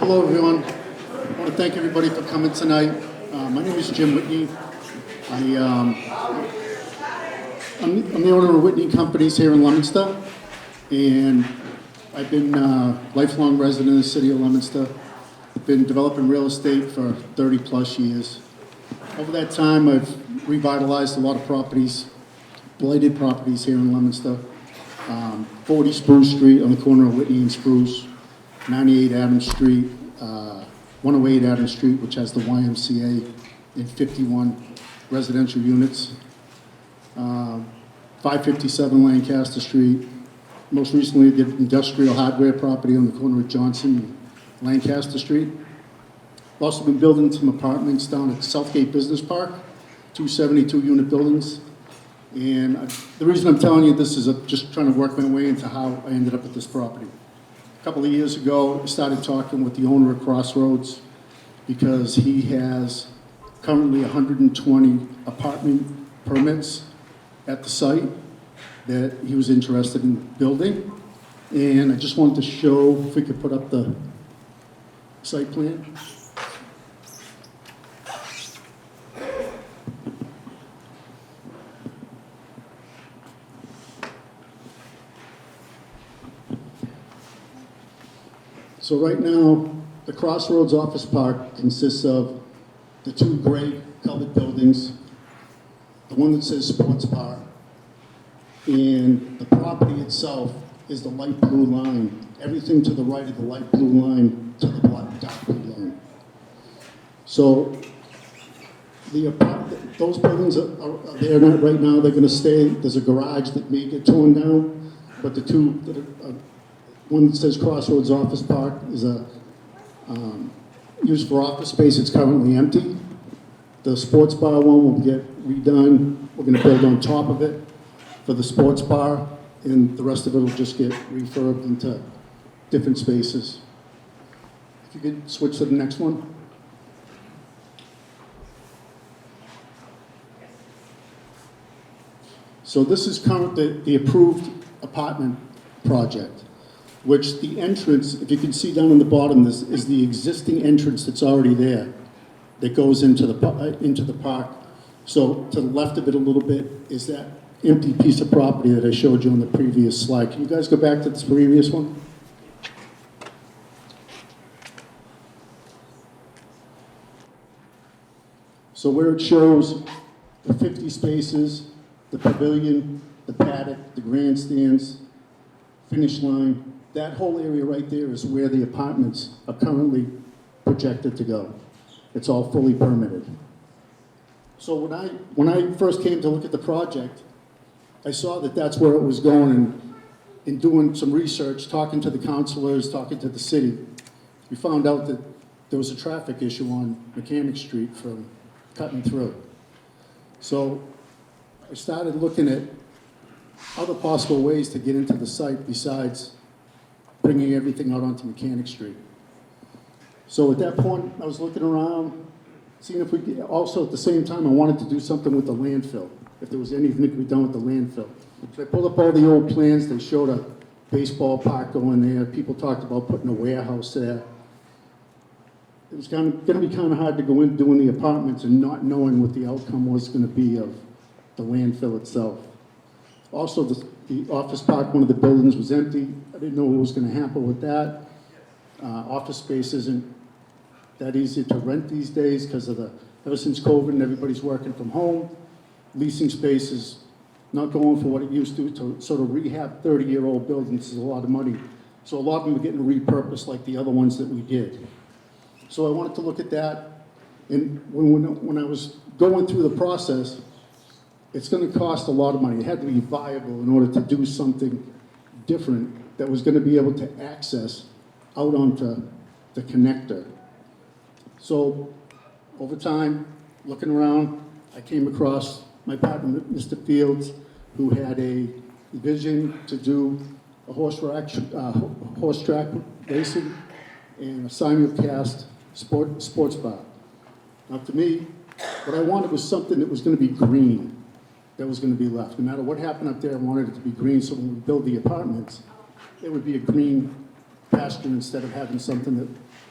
Hello, everyone. I want to thank everybody for coming tonight. My name is Jim Whitney. I'm the owner of Whitney Companies here in Leominster, and I've been a lifelong resident of the city of Leominster. I've been developing real estate for 30 plus years. Over that time, I've revitalized a lot of properties, blighted properties here in Leominster. 40 Spruce Street on the corner of Whitney and Spruce, 98 Adams Street, 108 Adams Street, which has the YMCA, and 51 residential units. 557 Lancaster Street. Most recently, the industrial hardware property on the corner of Johnson and Lancaster Street. I've also been building some apartments down at Southgate Business Park, 272 unit buildings. And the reason I'm telling you this is just trying to work my way into how I ended up at this property. A couple of years ago, I started talking with the owner of Crossroads because he has currently 120 apartment permits at the site that he was interested in building. And I just wanted to show, if we could put up the site plan. So right now, the Crossroads Office Park consists of the two gray colored buildings, the one that says Sports Bar, and the property itself is the light blue line. Everything to the right of the light blue line to the dark blue line. So those buildings are there right now. They're going to stay. There's a garage that may get torn down, but the two that are one that says Crossroads Office Park is used for office space. It's currently empty. The sports bar one will get redone. We're going to build on top of it for the sports bar, and the rest of it will just get refurbed into different spaces. If you could switch to the next one. So this is the approved apartment project, which the entrance, if you can see down on the bottom, this is the existing entrance that's already there that goes into the park. So to the left of it a little bit is that empty piece of property that I showed you on the previous slide. Can you guys go back to this previous one? So where it shows the 50 spaces, the pavilion, the paddock, the grandstands, finish line, that whole area right there is where the apartments are currently projected to go. It's all fully permitted. So when I first came to look at the project, I saw that that's where it was going, and in doing some research, talking to the councilors, talking to the city, we found out that there was a traffic issue on Mechanic Street from cutting through. So I started looking at other possible ways to get into the site besides bringing everything out onto Mechanic Street. So at that point, I was looking around, seeing if we could, also at the same time, I wanted to do something with the landfill, if there was anything that could be done with the landfill. So I pulled up all the old plans. They showed a baseball park going there. People talked about putting a warehouse there. It was going to be kind of hard to go in doing the apartments and not knowing what the outcome was going to be of the landfill itself. Also, the office park, one of the buildings was empty. I didn't know what was going to happen with that. Office space isn't that easy to rent these days because of ever since COVID and everybody's working from home. Leasing space is not going for what it used to sort of rehab 30-year-old buildings is a lot of money. So a lot of them are getting repurposed like the other ones that we did. So I wanted to look at that. And when I was going through the process, it's going to cost a lot of money. It had to be viable in order to do something different that was going to be able to access out onto the connector. So over time, looking around, I came across my partner, Mr. Fields, who had a vision to do a horse track racing and a simulcast sports bar. Now to me, what I wanted was something that was going to be green, that was going to be left. No matter what happened up there, I wanted it to be green, so when we build the apartments, it would be a green pasture instead of having something that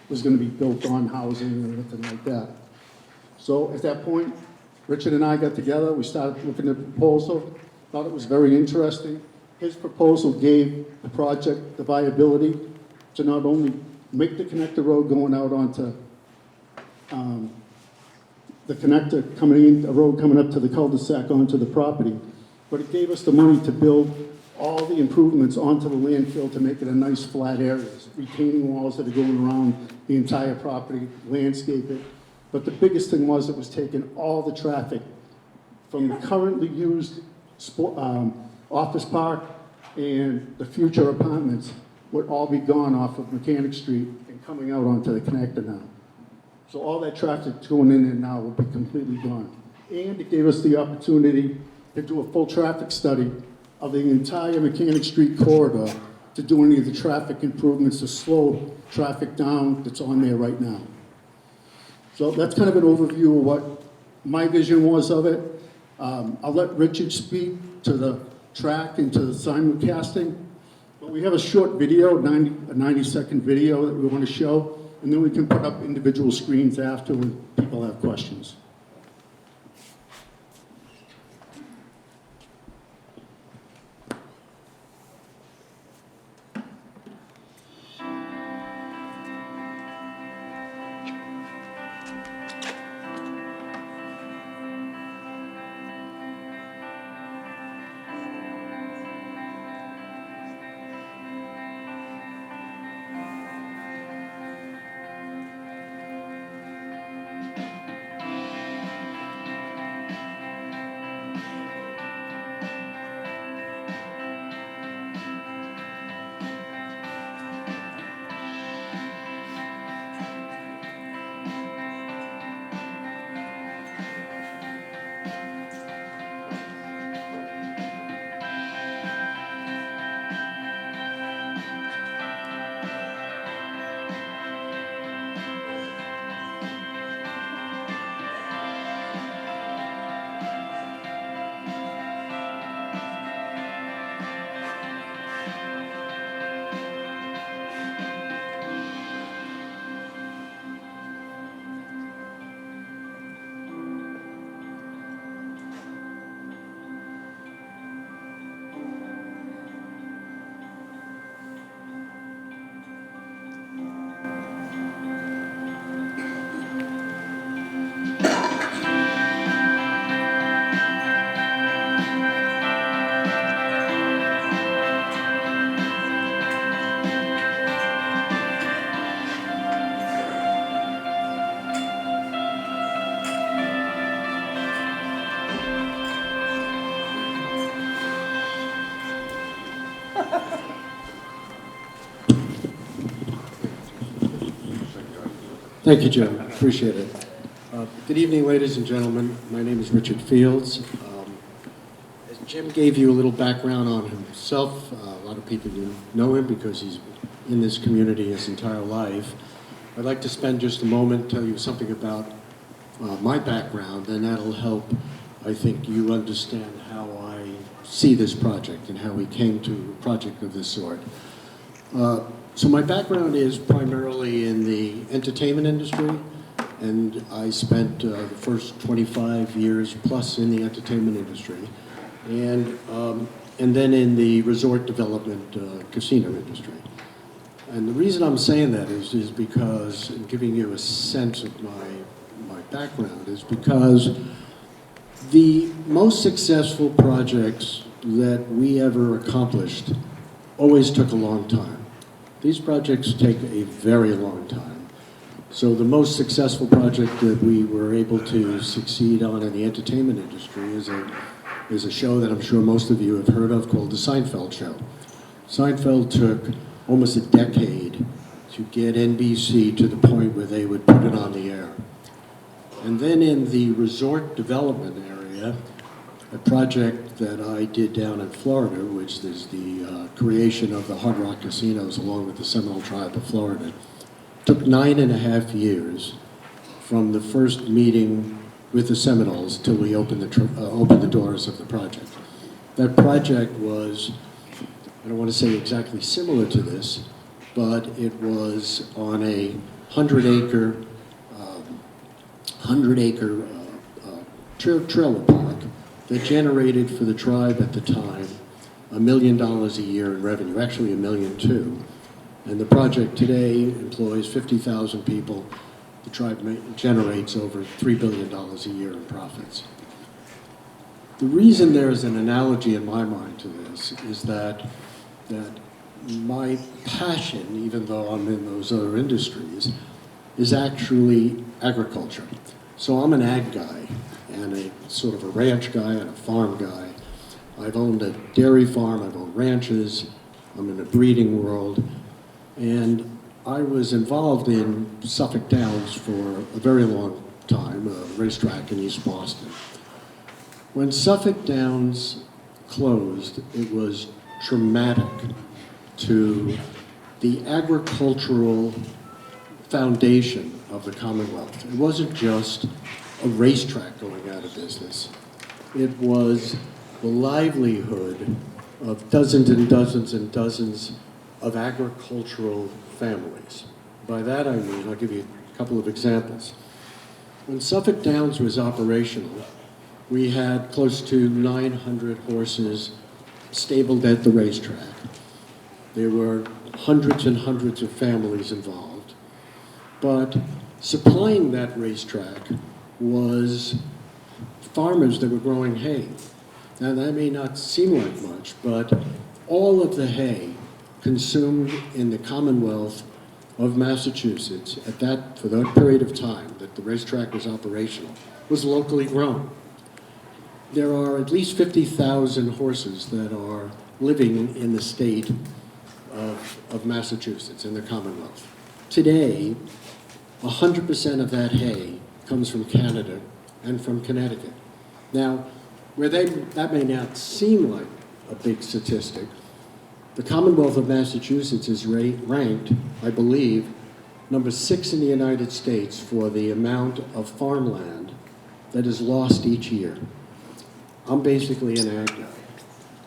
was going to be built on housing or anything like that. So at that point, Richard and I got together, we started looking at the proposal, thought it was very interesting. His proposal gave the project the viability to not only make the connector road going out onto the connector coming in, a road coming up to the cul-de-sac onto the property, but it gave us the money to build all the improvements onto the landfill to make it a nice flat area, retaining walls that are going around the entire property, landscape it. But the biggest thing was it was taking all the traffic from the currently used office park and the future apartments would all be gone off of Mechanic Street and coming out onto the connector now. So all that traffic going in there now will be completely gone. And it gave us the opportunity to do a full traffic study of the entire Mechanic Street corridor to do any of the traffic improvements to slow traffic down that's on there right now. So that's kind of an overview of what my vision was of it. I'll let Richard speak to the track and to the simulcasting. But we have a short video, a 90-second video that we want to show, and then we can put up individual screens after when people have questions. Thank you, Jim. Appreciate it. Good evening, ladies and gentlemen. My name is Richard Fields. As Jim gave you a little background on himself, a lot of people know him because he's in this community his entire life. I'd like to spend just a moment tell you something about my background, and that'll help, I think, you understand how I see this project and how we came to a project of this sort. So my background is primarily in the entertainment industry, and I spent the first 25 years plus in the entertainment industry, and then in the resort development casino industry. And the reason I'm saying that is because, and giving you a sense of my background, is because the most successful projects that we ever accomplished always took a long time. These projects take a very long time. So the most successful project that we were able to succeed on in the entertainment industry is a show that I'm sure most of you have heard of called The Seinfeld Show. Seinfeld took almost a decade to get NBC to the point where they would put it on the air. And then in the resort development area, a project that I did down in Florida, which is the creation of the Hard Rock casinos along with the Seminole Tribe of Florida, took 9.5 years from the first meeting with the Seminoles till we opened the doors of the project. That project was, I don't want to say exactly similar to this, but it was on a 100-acre, 100-acre trailer park that generated for the tribe at the time $1 million a year in revenue, actually $1.2 million. And the project today employs 50,000 people. The tribe generates over $3 billion a year in profits. The reason there's an analogy in my mind to this is that my passion, even though I'm in those other industries, is actually agriculture. So I'm an ag guy and a sort of a ranch guy and a farm guy. I've owned a dairy farm, I've owned ranches, I'm in the breeding world, and I was involved in Suffolk Downs for a very long time, a racetrack in East Boston. When Suffolk Downs closed, it was traumatic to the agricultural foundation of the Commonwealth. It wasn't just a racetrack going out of business. It was the livelihood of dozens and dozens and dozens of agricultural families. By that I mean, I'll give you a couple of examples. When Suffolk Downs was operational, we had close to 900 horses stabled at the racetrack. There were hundreds and hundreds of families involved. But supplying that racetrack was farmers that were growing hay. Now that may not seem like much, but all of the hay consumed in the Commonwealth of Massachusetts for that period of time that the racetrack was operational was locally grown. There are at least 50,000 horses that are living in the state of Massachusetts, in the Commonwealth. Today, 100% of that hay comes from Canada and from Connecticut. Now, that may not seem like a big statistic, the Commonwealth of Massachusetts is ranked, I believe, number 6 in the United States for the amount of farmland that is lost each year. I'm basically an ag guy.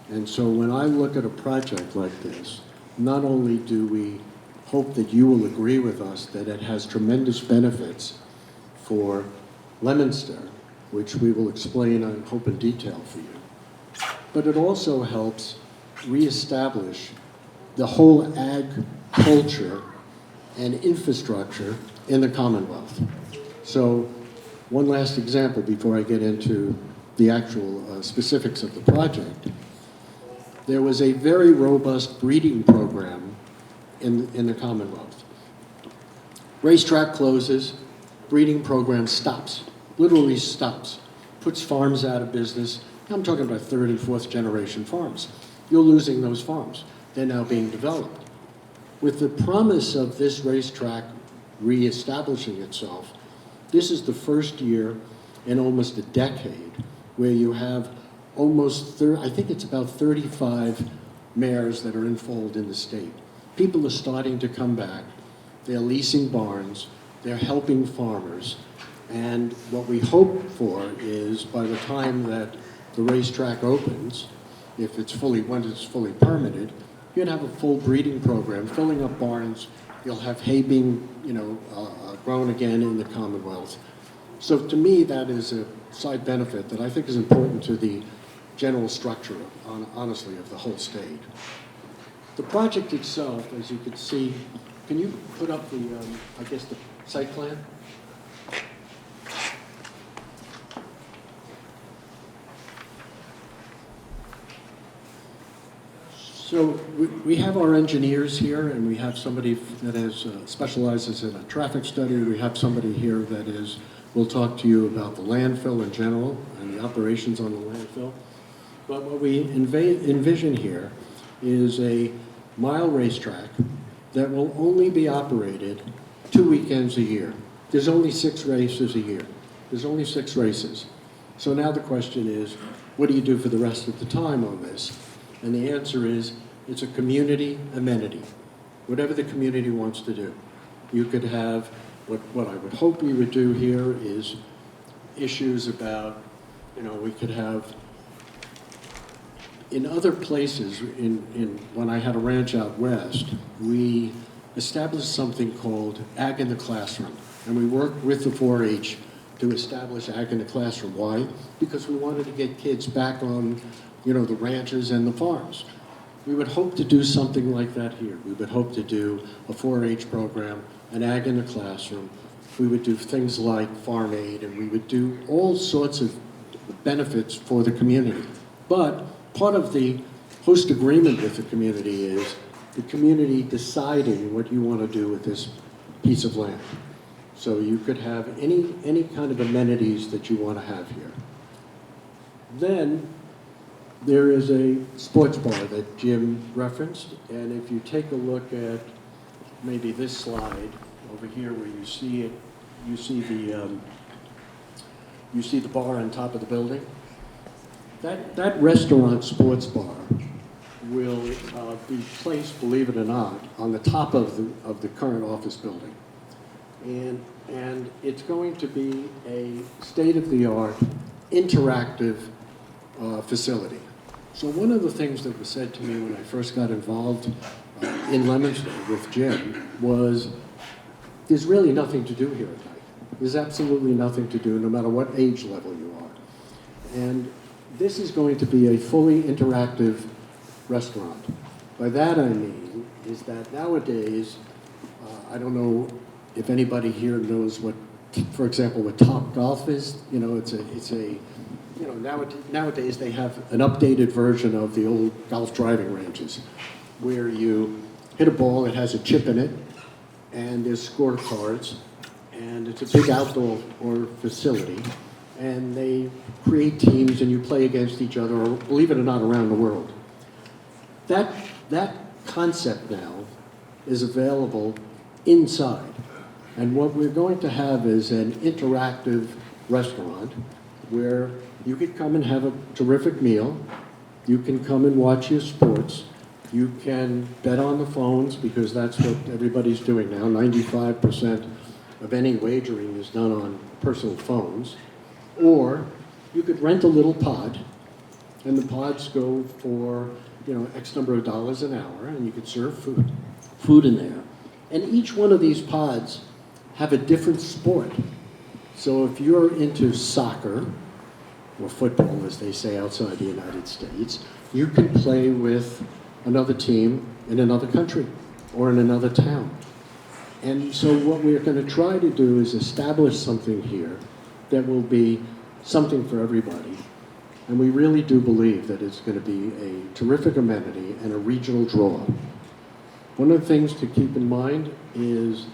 And so when I look at a project like this, not only do we hope that you will agree with us that it has tremendous benefits for Leominster, which we will explain, I hope, in detail for you, but it also helps reestablish the whole ag culture and infrastructure in the Commonwealth. So one last example before I get into the actual specifics of the project. There was a very robust breeding program in the Commonwealth. Racetrack closes, breeding program stops, literally stops, puts farms out of business. I'm talking about 3rd and 4th generation farms. You're losing those farms. They're now being developed. With the promise of this racetrack reestablishing itself, this is the first year in almost a decade where you have almost, I think it's about 35 mares that are in fold in the state. People are starting to come back. They're leasing barns. They're helping farmers. And what we hope for is by the time that the racetrack opens, when it's fully permitted, you'd have a full breeding program, filling up barns. You'll have hay being, grown again in the Commonwealth. So to me, that is a side benefit that I think is important to the general structure, honestly, of the whole state. The project itself, as you can see, can you put up the site plan? So we have our engineers here, and we have somebody that specializes in a traffic study. We have somebody here that will talk to you about the landfill in general and the operations on the landfill. But what we envision here is a mile racetrack that will only be operated 2 weekends a year. There's only 6 races a year. There's only 6 races. So now the question is, what do you do for the rest of the time on this? And the answer is, it's a community amenity. Whatever the community wants to do. You could have, what I would hope we would do here is issues about, we could have, in other places, when I had a ranch out west, we established something called Ag in the Classroom. And we worked with the 4-H to establish Ag in the Classroom. Why? Because we wanted to get kids back on, the ranches and the farms. We would hope to do something like that here. We would hope to do a 4-H program, an Ag in the Classroom. We would do things like farm aid, and we would do all sorts of benefits for the community. But part of the host agreement with the community is the community deciding what you want to do with this piece of land. So you could have any kind of amenities that you want to have here. Then there is a sports bar that Jim referenced, and if you take a look at maybe this slide over here where you see it, you see the bar on top of the building. That restaurant sports bar will be placed, believe it or not, on the top of the current office building. And it's going to be a state-of-the-art, interactive facility. So one of the things that was said to me when I first got involved in Leominster with Jim was, there's really nothing to do here at night. There's absolutely nothing to do, no matter what age level you are. And this is going to be a fully interactive restaurant. By that I mean is that nowadays, I don't know if anybody here knows what, for example, what Top Golf is. Nowadays they have an updated version of the old golf driving ranges, where you hit a ball, it has a chip in it, and there's scorecards, and it's a big outdoor facility, and they create teams and you play against each other, or believe it or not, around the world. That concept now is available inside. And what we're going to have is an interactive restaurant where you could come and have a terrific meal. You can come and watch your sports. You can bet on the phones, because that's what everybody's doing now. 95% of any wagering is done on personal phones. Or you could rent a little pod, and the pods go for X number of dollars an hour, and you could serve food in there. And each one of these pods have a different sport. So if you're into soccer, or football as they say outside the United States, you can play with another team in another country or in another town. And so what we're going to try to do is establish something here that will be something for everybody. And we really do believe that it's going to be a terrific amenity and a regional draw. One of the things to keep in mind is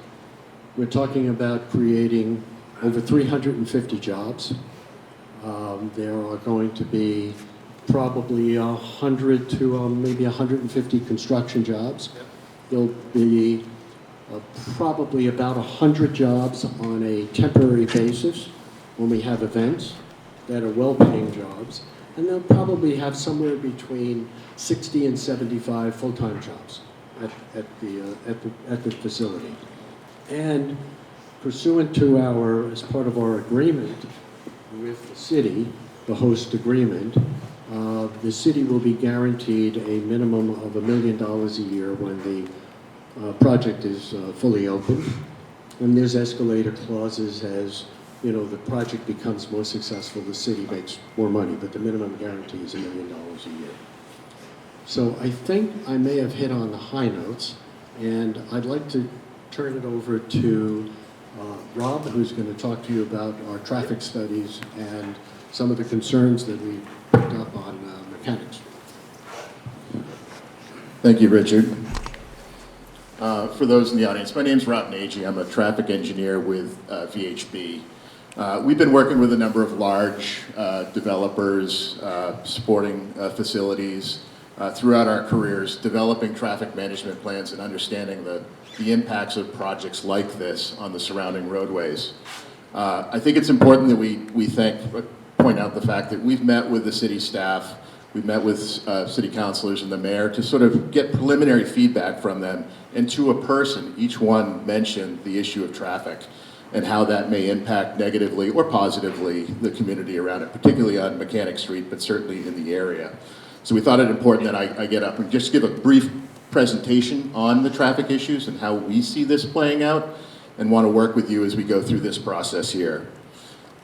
we're talking about creating over 350 jobs. There are going to be probably 100 to maybe 150 construction jobs. There'll be probably about 100 jobs on a temporary basis when we have events that are well-paying jobs. And they'll probably have somewhere between 60 and 75 full-time jobs at the facility. And pursuant to as part of our agreement with the city, the host agreement, the city will be guaranteed a minimum of $1 million a year when the project is fully open. And there's escalator clauses as the project becomes more successful, the city makes more money, but the minimum guarantee is $1 million a year. So I think I may have hit on the high notes, and I'd like to turn it over to Rob, who's going to talk to you about our traffic studies and some of the concerns that we picked up on mechanics. Thank you, Richard. For those in the audience, my name's Rob Nagy. I'm a traffic engineer with VHB. We've been working with a number of large developers, supporting facilities throughout our careers, developing traffic management plans and understanding the impacts of projects like this on the surrounding roadways. I think it's important that we point out the fact that we've met with the city staff, we've met with city councilors and the mayor to sort of get preliminary feedback from them, and to a person, each one mentioned the issue of traffic and how that may impact negatively or positively the community around it, particularly on Mechanic Street, but certainly in the area. So we thought it important that I get up and just give a brief presentation on the traffic issues and how we see this playing out, and want to work with you as we go through this process here.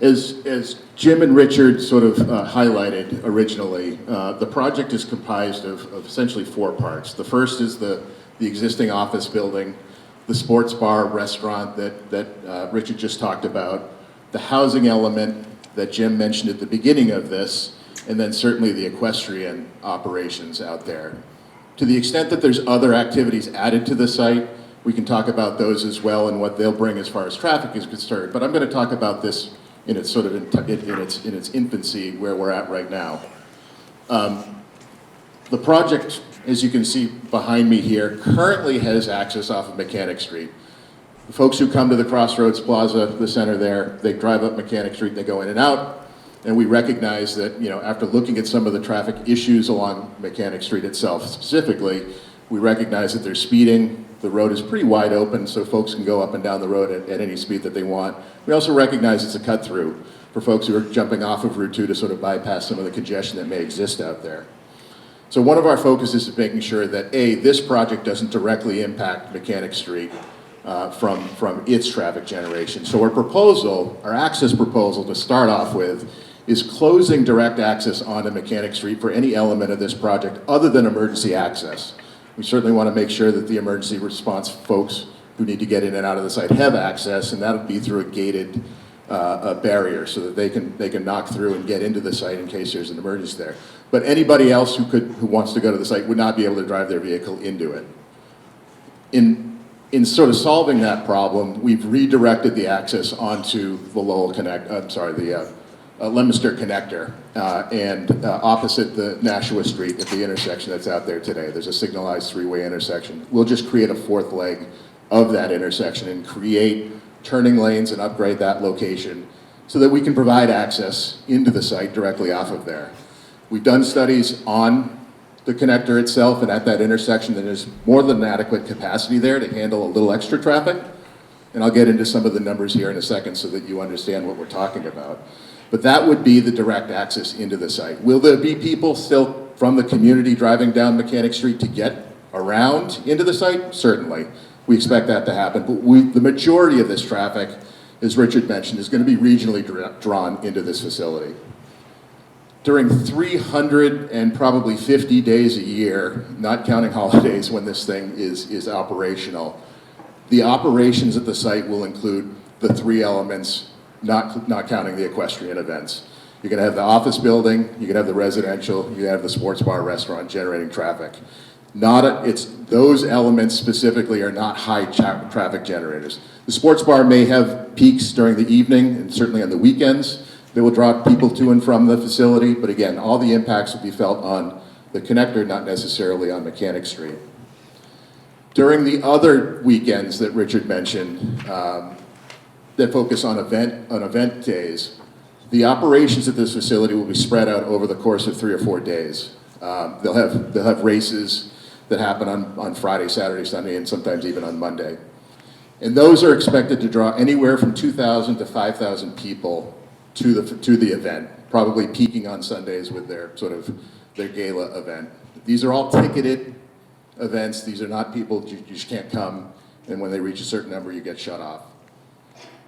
As Jim and Richard sort of highlighted originally, the project is comprised of essentially 4 parts. The first is the existing office building, the sports bar restaurant that Richard just talked about, the housing element that Jim mentioned at the beginning of this, and then certainly the equestrian operations out there. To the extent that there's other activities added to the site, we can talk about those as well and what they'll bring as far as traffic is concerned. But I'm going to talk about this in its sort of in its infancy, where we're at right now. The project, as you can see behind me here, currently has access off of Mechanic Street. The folks who come to the Crossroads Plaza, the center there, they drive up Mechanic Street, they go in and out, and we recognize that, you know, after looking at some of the traffic issues along Mechanic Street itself specifically, we recognize that there's speeding. The road is pretty wide open, so folks can go up and down the road at any speed that they want. We also recognize it's a cut-through for folks who are jumping off of Route 2 to sort of bypass some of the congestion that may exist out there. So one of our focuses is making sure that, A, this project doesn't directly impact Mechanic Street from its traffic generation. So our access proposal to start off with is closing direct access onto Mechanic Street for any element of this project other than emergency access. We certainly want to make sure that the emergency response folks who need to get in and out of the site have access, and that would be through a gated barrier so that they can knock through and get into the site in case there's an emergency there. But anybody else who wants to go to the site would not be able to drive their vehicle into it. In sort of solving that problem, we've redirected the access onto the Leominster connector and opposite the Nashua Street at the intersection that's out there today. There's a signalized 3-way intersection. We'll just create a 4th leg of that intersection and create turning lanes and upgrade that location so that we can provide access into the site directly off of there. We've done studies on the connector itself, and at that intersection there's more than adequate capacity there to handle a little extra traffic. And I'll get into some of the numbers here in a second so that you understand what we're talking about. But that would be the direct access into the site. Will there be people still from the community driving down Mechanic Street to get around into the site? Certainly. We expect that to happen. But the majority of this traffic, as Richard mentioned, is going to be regionally drawn into this facility. During 300 and probably 50 days a year, not counting holidays when this thing is operational, the operations at the site will include the 3 elements, not counting the equestrian events. You're going to have the office building, you're going to have the residential, you're going to have the sports bar restaurant generating traffic. Those elements specifically are not high traffic generators. The sports bar may have peaks during the evening and certainly on the weekends. They will draw people to and from the facility, but again, all the impacts will be felt on the connector, not necessarily on Mechanic Street. During the other weekends that Richard mentioned, that focus on event days, the operations at this facility will be spread out over the course of 3 or 4 days. They'll have races that happen on Friday, Saturday, Sunday, and sometimes even on Monday. And those are expected to draw anywhere from 2,000 to 5,000 people to the event, probably peaking on Sundays with their gala event. These are all ticketed events. These are not people you just can't come, and when they reach a certain number, you get shut off.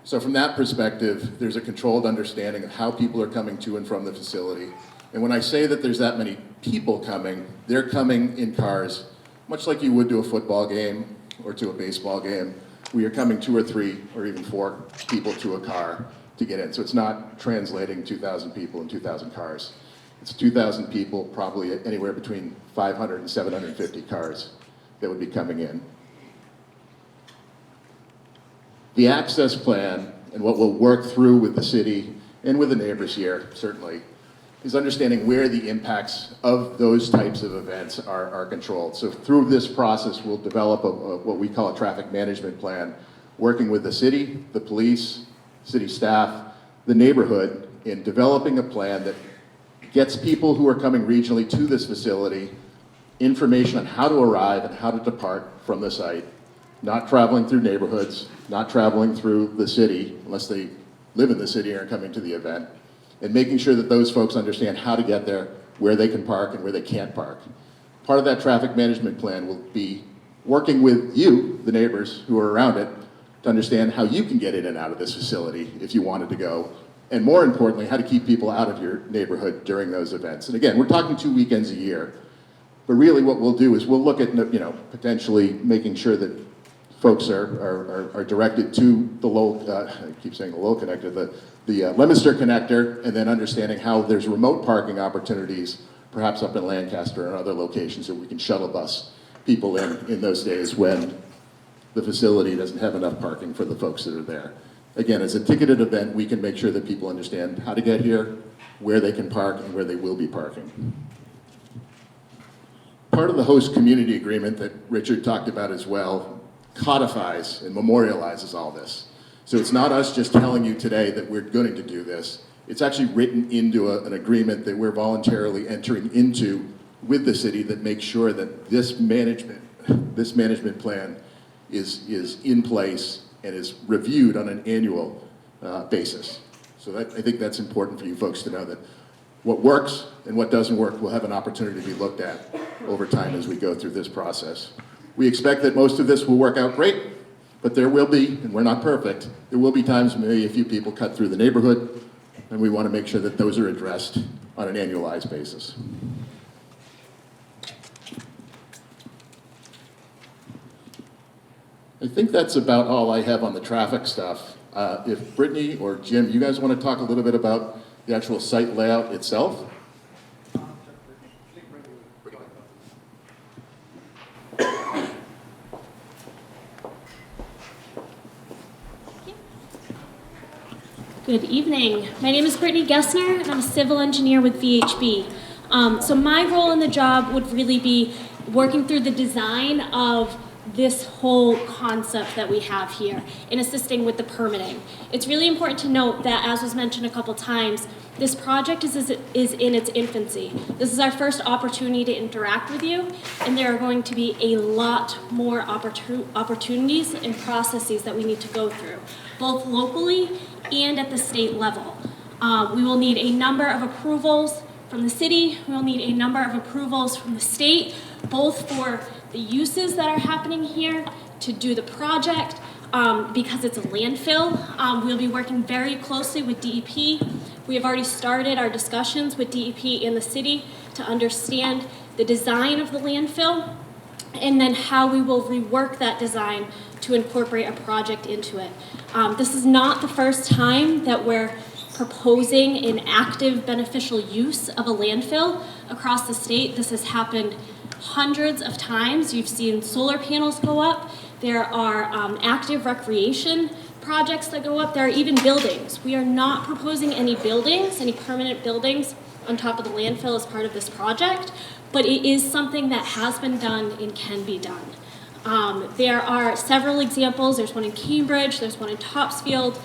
So from that perspective, there's a controlled understanding of how people are coming to and from the facility. And when I say that there's that many people coming, they're coming in cars, much like you would to a football game or to a baseball game. We are coming 2 or 3 or even 4 people to a car to get in. So it's not translating 2,000 people and 2,000 cars. It's 2,000 people, probably anywhere between 500 and 750 cars that would be coming in. The access plan and what we'll work through with the city and with the neighbors here, certainly, is understanding where the impacts of those types of events are controlled. So through this process, we'll develop what we call a traffic management plan, working with the city, the police, city staff, the neighborhood, in developing a plan that gets people who are coming regionally to this facility information on how to arrive and how to depart from the site, not traveling through neighborhoods, not traveling through the city, unless they live in the city and are coming to the event, and making sure that those folks understand how to get there, where they can park and where they can't park. part of that traffic management plan will be working with you, the neighbors who are around it, to understand how you can get in and out of this facility if you wanted to go, and more importantly, how to keep people out of your neighborhood during those events. And again, we're talking 2 weekends a year, but really what we'll do is we'll look at, potentially making sure that folks are directed to the Lowell, I keep saying the Lowell connector, the Leominster connector, and then understanding how there's remote parking opportunities, perhaps up in Lancaster and other locations that we can shuttle bus people in those days when the facility doesn't have enough parking for the folks that are there. Again, as a ticketed event, we can make sure that people understand how to get here, where they can park, and where they will be parking. Part of the host community agreement that Richard talked about as well codifies and memorializes all this. So it's not us just telling you today that we're going to do this. It's actually written into an agreement that we're voluntarily entering into with the city that makes sure that this management plan is in place and is reviewed on an annual basis. So I think that's important for you folks to know, that what works and what doesn't work will have an opportunity to be looked at over time as we go through this process. We expect that most of this will work out great, but there will be, and we're not perfect, there will be times when maybe a few people cut through the neighborhood, and we want to make sure that those are addressed on an annualized basis. I think that's about all I have on the traffic stuff. If Brittany or Jim, you guys want to talk a little bit about the actual site layout itself? Good evening. My name is Brittany Gessner, and I'm a civil engineer with VHB. So my role in the job would really be working through the design of this whole concept that we have here and assisting with the permitting. It's really important to note that, as was mentioned a couple times, this project is in its infancy. This is our first opportunity to interact with you, and there are going to be a lot more opportunities and processes that we need to go through, both locally and at the state level. We will need a number of approvals from the city. We will need a number of approvals from the state, both for the uses that are happening here, to do the project, because it's a landfill. We'll be working very closely with DEP. We have already started our discussions with DEP and the city to understand the design of the landfill, and then how we will rework that design to incorporate a project into it. This is not the first time that we're proposing an active beneficial use of a landfill across the state. This has happened hundreds of times. You've seen solar panels go up. There are active recreation projects that go up. There are even buildings. We are not proposing any buildings, any permanent buildings on top of the landfill as part of this project, but it is something that has been done and can be done. There are several examples. There's one in Cambridge, there's one in Topsfield,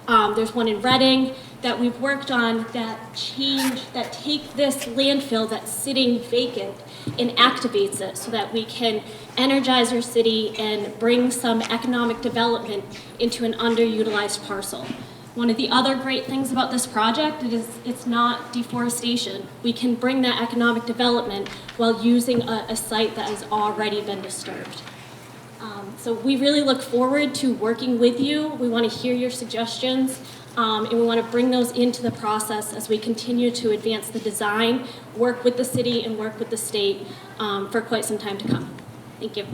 there's one in Reading that we've worked on that take this landfill that's sitting vacant and activates it so that we can energize our city and bring some economic development into an underutilized parcel. One of the other great things about this project is it's not deforestation. We can bring that economic development while using a site that has already been disturbed. So we really look forward to working with you. We want to hear your suggestions, and we want to bring those into the process as we continue to advance the design, work with the city, and work with the state for quite some time to come. Thank you.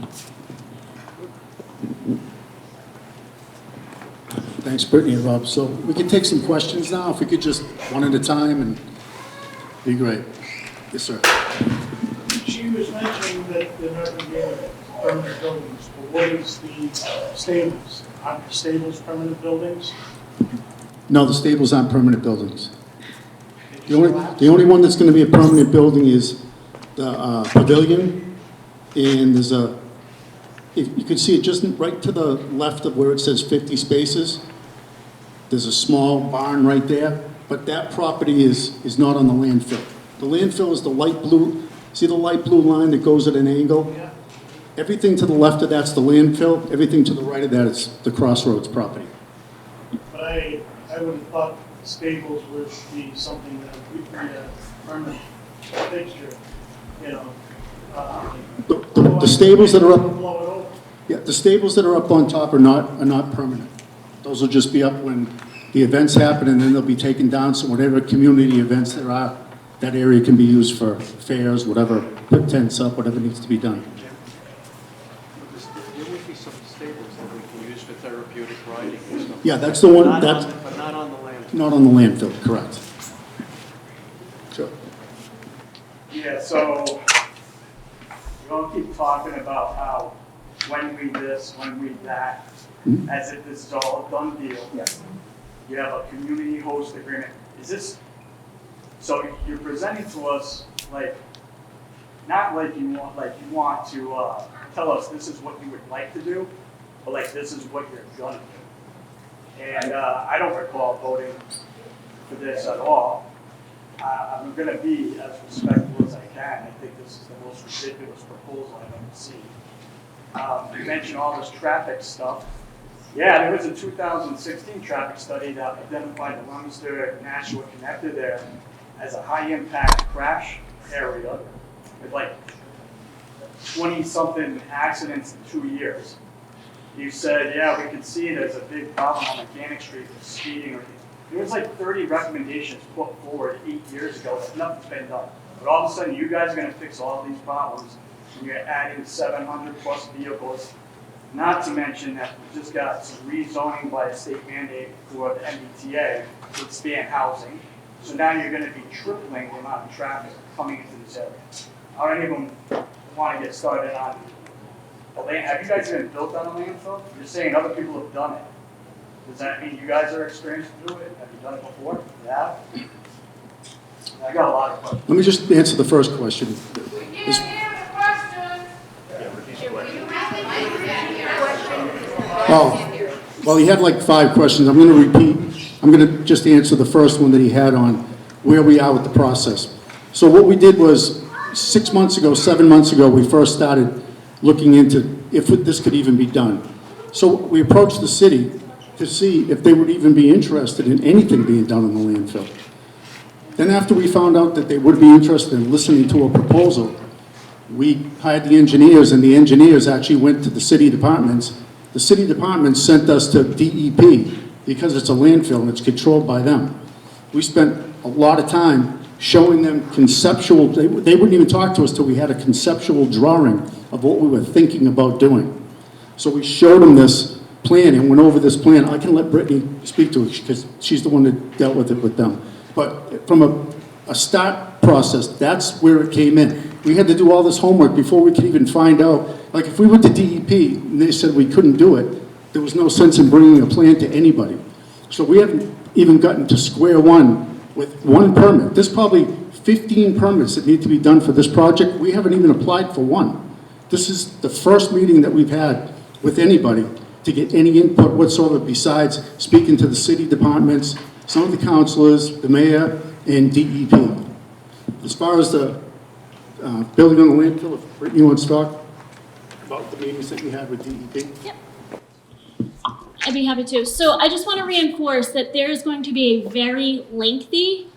Thanks, Brittany and Rob. So we can take some questions now, if we could just one at a time, and be great. Yes, sir. She was mentioning that they're not going to be able to permanent buildings, but what is the stables? Aren't the stables permanent buildings? No, the stables aren't permanent buildings. The only one that's going to be a permanent building is the pavilion, and there's you can see it just right to the left of where it says 50 spaces. There's a small barn right there, but that property is not on the landfill. The landfill is the light blue, see the light blue line that goes at an angle? Yeah. Everything to the left of that's the landfill, everything to the right of that is the Crossroads property. But I would have thought stables would be something that would be a permanent fixture, you know, The stables that are up, Blow it over. yeah, the stables that are up on top are not permanent. Those will just be up when the events happen, and then they'll be taken down, so whatever community events there are, that area can be used for fairs, whatever, put tents up, whatever needs to be done. There would be some stables that we can use for therapeutic riding and stuff. Yeah, that's the one, But that's not on the land. not on the landfill, correct. Sure. Yeah, so we all keep talking about how when we this, when we that, as if this is all a done deal. Yes. You have a community host agreement. Is this, so you're presenting to us like, not like you want to tell us this is what you would like to do, but like this is what you're gonna do. And I don't recall voting for this at all. I'm gonna be as respectful as I can. I think this is the most ridiculous proposal I've ever seen. You mentioned all this traffic stuff. Yeah, there was a 2016 traffic study that identified the Leominster National Connector there as a high-impact crash area with like 20-something accidents in 2 years. You said, yeah, we could see there's a big problem on Mechanic Street with speeding. There was like 30 recommendations put forward 8 years ago that nothing's been done. But all of a sudden, you guys are gonna fix all these problems, and you're adding 700 plus vehicles. Not to mention that we just got some rezoning by a state mandate for the MBTA to expand housing. So now you're gonna be tripling the amount of traffic coming into this area. I don't even wanna get started on the land. Have you guys even built on a landfill? You're saying other people have done it. Does that mean you guys are experienced to do it? Have you done it before? Yeah? I got a lot of questions. Let me just answer the first question. Is- Oh, well, he had like 5 questions. I'm going to repeat. I'm going to just answer the first one that he had on where we are with the process. So what we did was 6 months ago, 7 months ago, we first started looking into if this could even be done. So we approached the city to see if they would even be interested in anything being done in the landfill. Then after we found out that they would be interested in listening to a proposal, we hired the engineers, and the engineers actually went to the city departments. The city departments sent us to DEP because it's a landfill and it's controlled by them. We spent a lot of time showing them conceptual, they wouldn't even talk to us till we had a conceptual drawing of what we were thinking about doing. So we showed them this plan and went over this plan. I can let Brittany speak to it because she's the one that dealt with it with them. But from a start process, that's where it came in. We had to do all this homework before we could even find out. Like if we went to DEP and they said we couldn't do it, there was no sense in bringing a plan to anybody. So we haven't even gotten to square one with one permit. There's probably 15 permits that need to be done for this project. We haven't even applied for one. This is the first meeting that we've had with anybody to get any input whatsoever besides speaking to the city departments, some of the councilors, the mayor, and DEP. As far as the building on the landfill, if Brittany wants to talk about the meetings that you had with DEP. Yep. I'd be happy to. So I just want to reinforce that there is going to be a very lengthy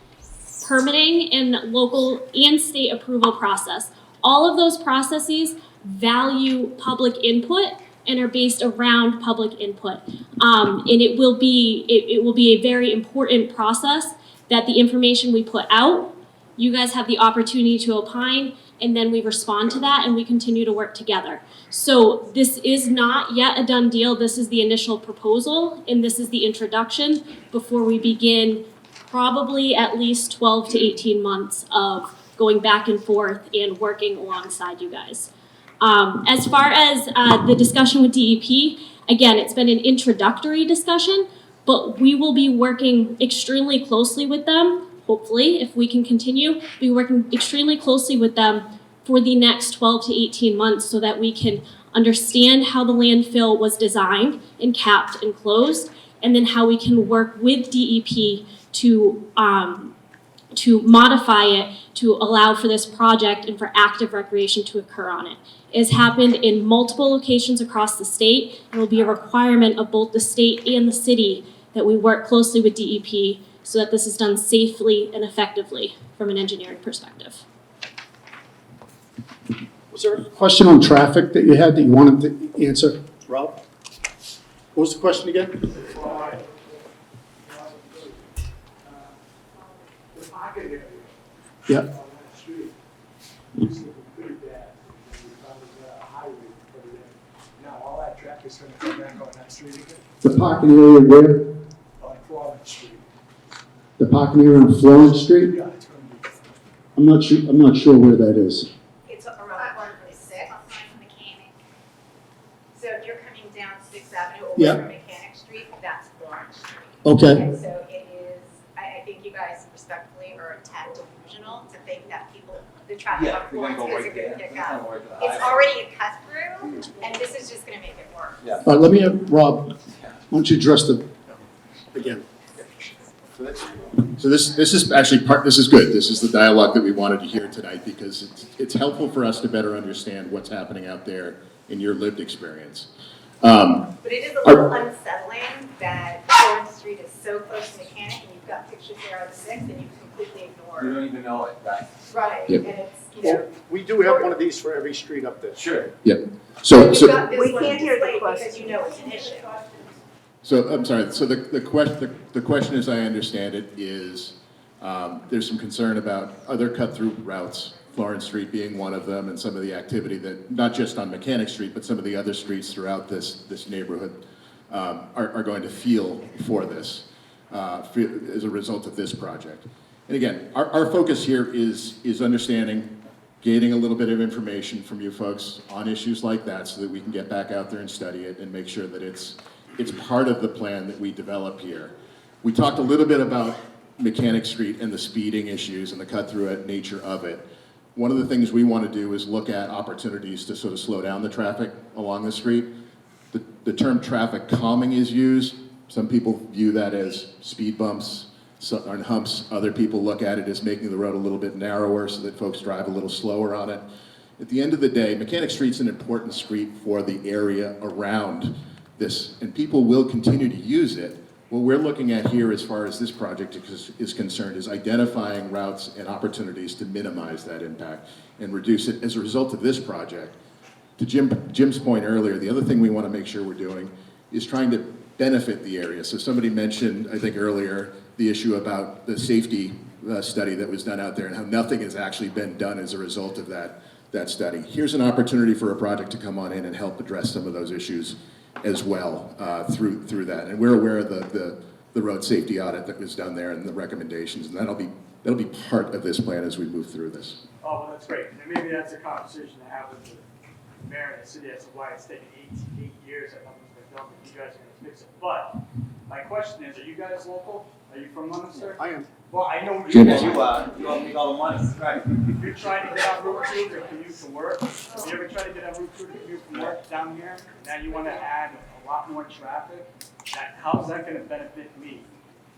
permitting and local and state approval process. All of those processes value public input and are based around public input. And it will be a very important process that the information we put out, you guys have the opportunity to opine, and then we respond to that and we continue to work together. So this is not yet a done deal. This is the initial proposal and this is the introduction before we begin probably at least 12 to 18 months of going back and forth and working alongside you guys. As far as the discussion with DEP, again, it's been an introductory discussion, but we will be working extremely closely with them. Hopefully, if we can continue, be working extremely closely with them for the next 12 to 18 months so that we can understand how the landfill was designed and capped and closed, and then how we can work with DEP to modify it to allow for this project and for active recreation to occur on it. It has happened in multiple locations across the state, and will be a requirement of both the state and the city that we work closely with DEP so that this is done safely and effectively from an engineering perspective. Was there a question on traffic that you had that you wanted to answer, Rob? What was the question again? The pocket area Yeah. on that street used to be pretty bad. We found a highway to put it in. Now all that traffic's gonna come back on that street again, The parking area where? on Florence Street. The parking area on Florence Street? Yeah, it's gonna be. I'm not sure where that is. It's around 146. So if you're coming down 6th Avenue over Yeah. from Mechanic Street, that's Florence Street. Okay. And so it is, I think you guys respectfully are a tad delusional to think that people, the traffic on Florence guys are gonna pick up. It's already a cut through, and this is just gonna make it worse. Yeah. All right, let me have, Rob, why don't you address the, again? So this is actually this is good. This is the dialogue that we wanted to hear tonight because it's helpful for us to better understand what's happening out there in your lived experience. But it is a little unsettling that Florence Street is so close to Mechanic, and you've got pictures there of 6th, and you completely You ignore. don't even know it, right? Right, Yep. and it's, you know. We do have one of these for every street up there. Sure. So You've got this We one can't hear the displayed because question. you know it's an issue. So, I'm sorry, so the question as I understand it is, there's some concern about other cut-through routes, Florence Street being one of them, and some of the activity that, not just on Mechanic Street, but some of the other streets throughout this neighborhood are going to feel for this, as a result of this project. And again, our focus here is understanding, gaining a little bit of information from you folks on issues like that so that we can get back out there and study it and make sure that it's part of the plan that we develop here. We talked a little bit about Mechanic Street and the speeding issues and the cut-through nature of it. One of the things we want to do is look at opportunities to sort of slow down the traffic along the street. The term traffic calming is used. Some people view that as speed bumps and humps. Other people look at it as making the road a little bit narrower so that folks drive a little slower on it. At the end of the day, Mechanic Street's an important street for the area around this, and people will continue to use it. What we're looking at here as far as this project is concerned is identifying routes and opportunities to minimize that impact and reduce it as a result of this project. To Jim's point earlier, the other thing we want to make sure we're doing is trying to benefit the area. So somebody mentioned, I think earlier, the issue about the safety study that was done out there and how nothing has actually been done as a result of that study. Here's an opportunity for a project to come on in and help address some of those issues as well through that. And we're aware of the road safety audit that was done there and the recommendations, and that'll be part of this plan as we move through this. Oh, well, that's great. And maybe that's a conversation to have with the mayor and the city as to why it's taken eight years and nothing's been done, but you guys are gonna fix it. But my question is, are you guys local? Are you from Leominster? I am. Well, I know Jim. you Yeah, guys. you make all the money, right? You're trying to get on Route 2 to commute to work. Have you ever tried to get on Route 2 to commute from work down here? Now you want to add a lot more traffic? How's that going to benefit me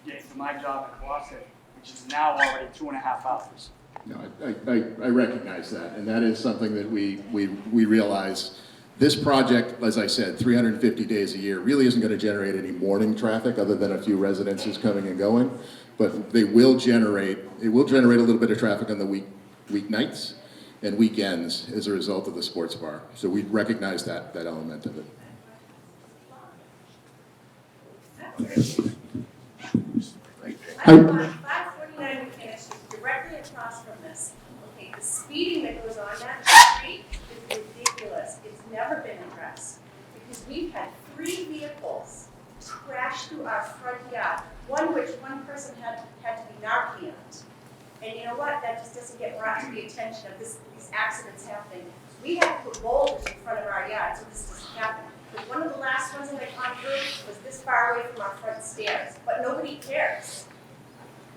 getting to my job in Boston, which is now already 2.5 hours? No, I recognize that, and that is something that we realize. This project, as I said, 350 days a year, really isn't going to generate any morning traffic other than a few residences coming and going. But it will generate a little bit of traffic on the weeknights and weekends as a result of the sports bar. So we recognize that element of it. I'm on 549 Mechanic Street, directly across from this. Okay, the speeding that goes on that street is ridiculous. It's never been addressed. Because we've had 3 vehicles crash through our front yard, one which one person had to be Narcaned. And you know what? That just doesn't get brought to the attention of these accidents happening. We had to put boulders in front of our yard so this doesn't happen. But one of the last ones that I caught through was this far away from our front stairs, but nobody cares.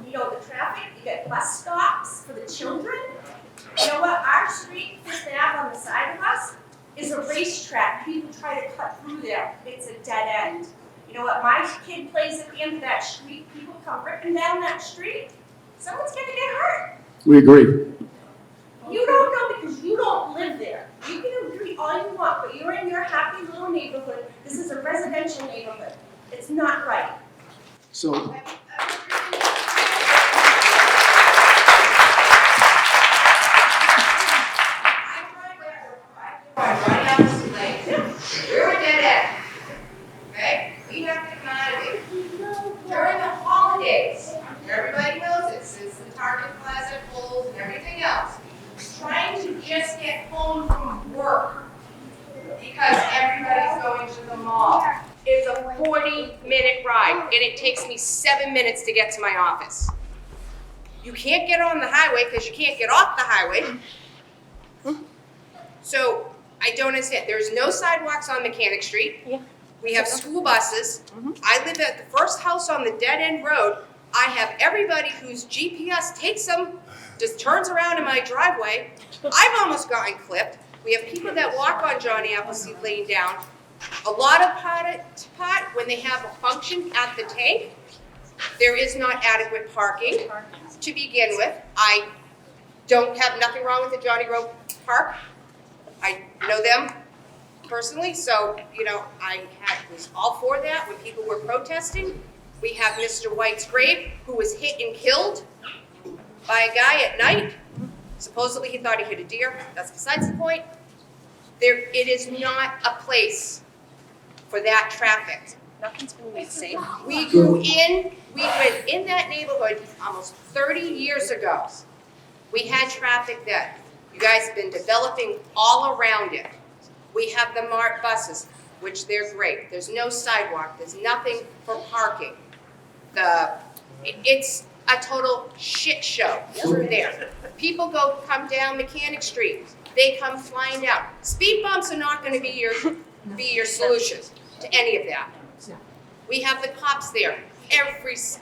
You know, the traffic, you get bus stops for the children. You know what? Our street, Fifth Ave on the side of us, is a racetrack. People try to cut through there. It's a dead end. You know what? My kid plays at the end of that street. People come ripping down that street. Someone's gonna get hurt. We agree. You don't know because you don't live there. You can agree all you want, but you're in your happy little neighborhood. This is a residential neighborhood. It's not right. So, I drive where it takes me 7 minutes to get to my office. You can't get on the highway because you can't get off the highway. So I don't understand. There's no sidewalks on Mechanic Street. Yeah. We have school buses. I live at the first house on the dead end road. I have everybody whose GPS takes them, just turns around in my driveway. I've almost gotten clipped. We have people that walk on Johnny Appleseed laying down. A lot of pot when they have a function at the tank, there is not adequate parking to begin with. I don't have nothing wrong with the Johnny Grove Park. I know them personally, so, you know, was all for that when people were protesting. We have Mr. White's grave, who was hit and killed by a guy at night. Supposedly he thought he hit a deer. That's besides the point. It is not a place for that traffic. Nothing's been made safe. We went in that neighborhood almost 30 years ago. We had traffic then. You guys have been developing all around it. We have the MART buses, which they're great. There's no sidewalk. There's nothing for parking. It's a total shit show through there. People come down Mechanic Street. They come flying down. Speed bumps are not going to be your solution to any of that. We have the cops there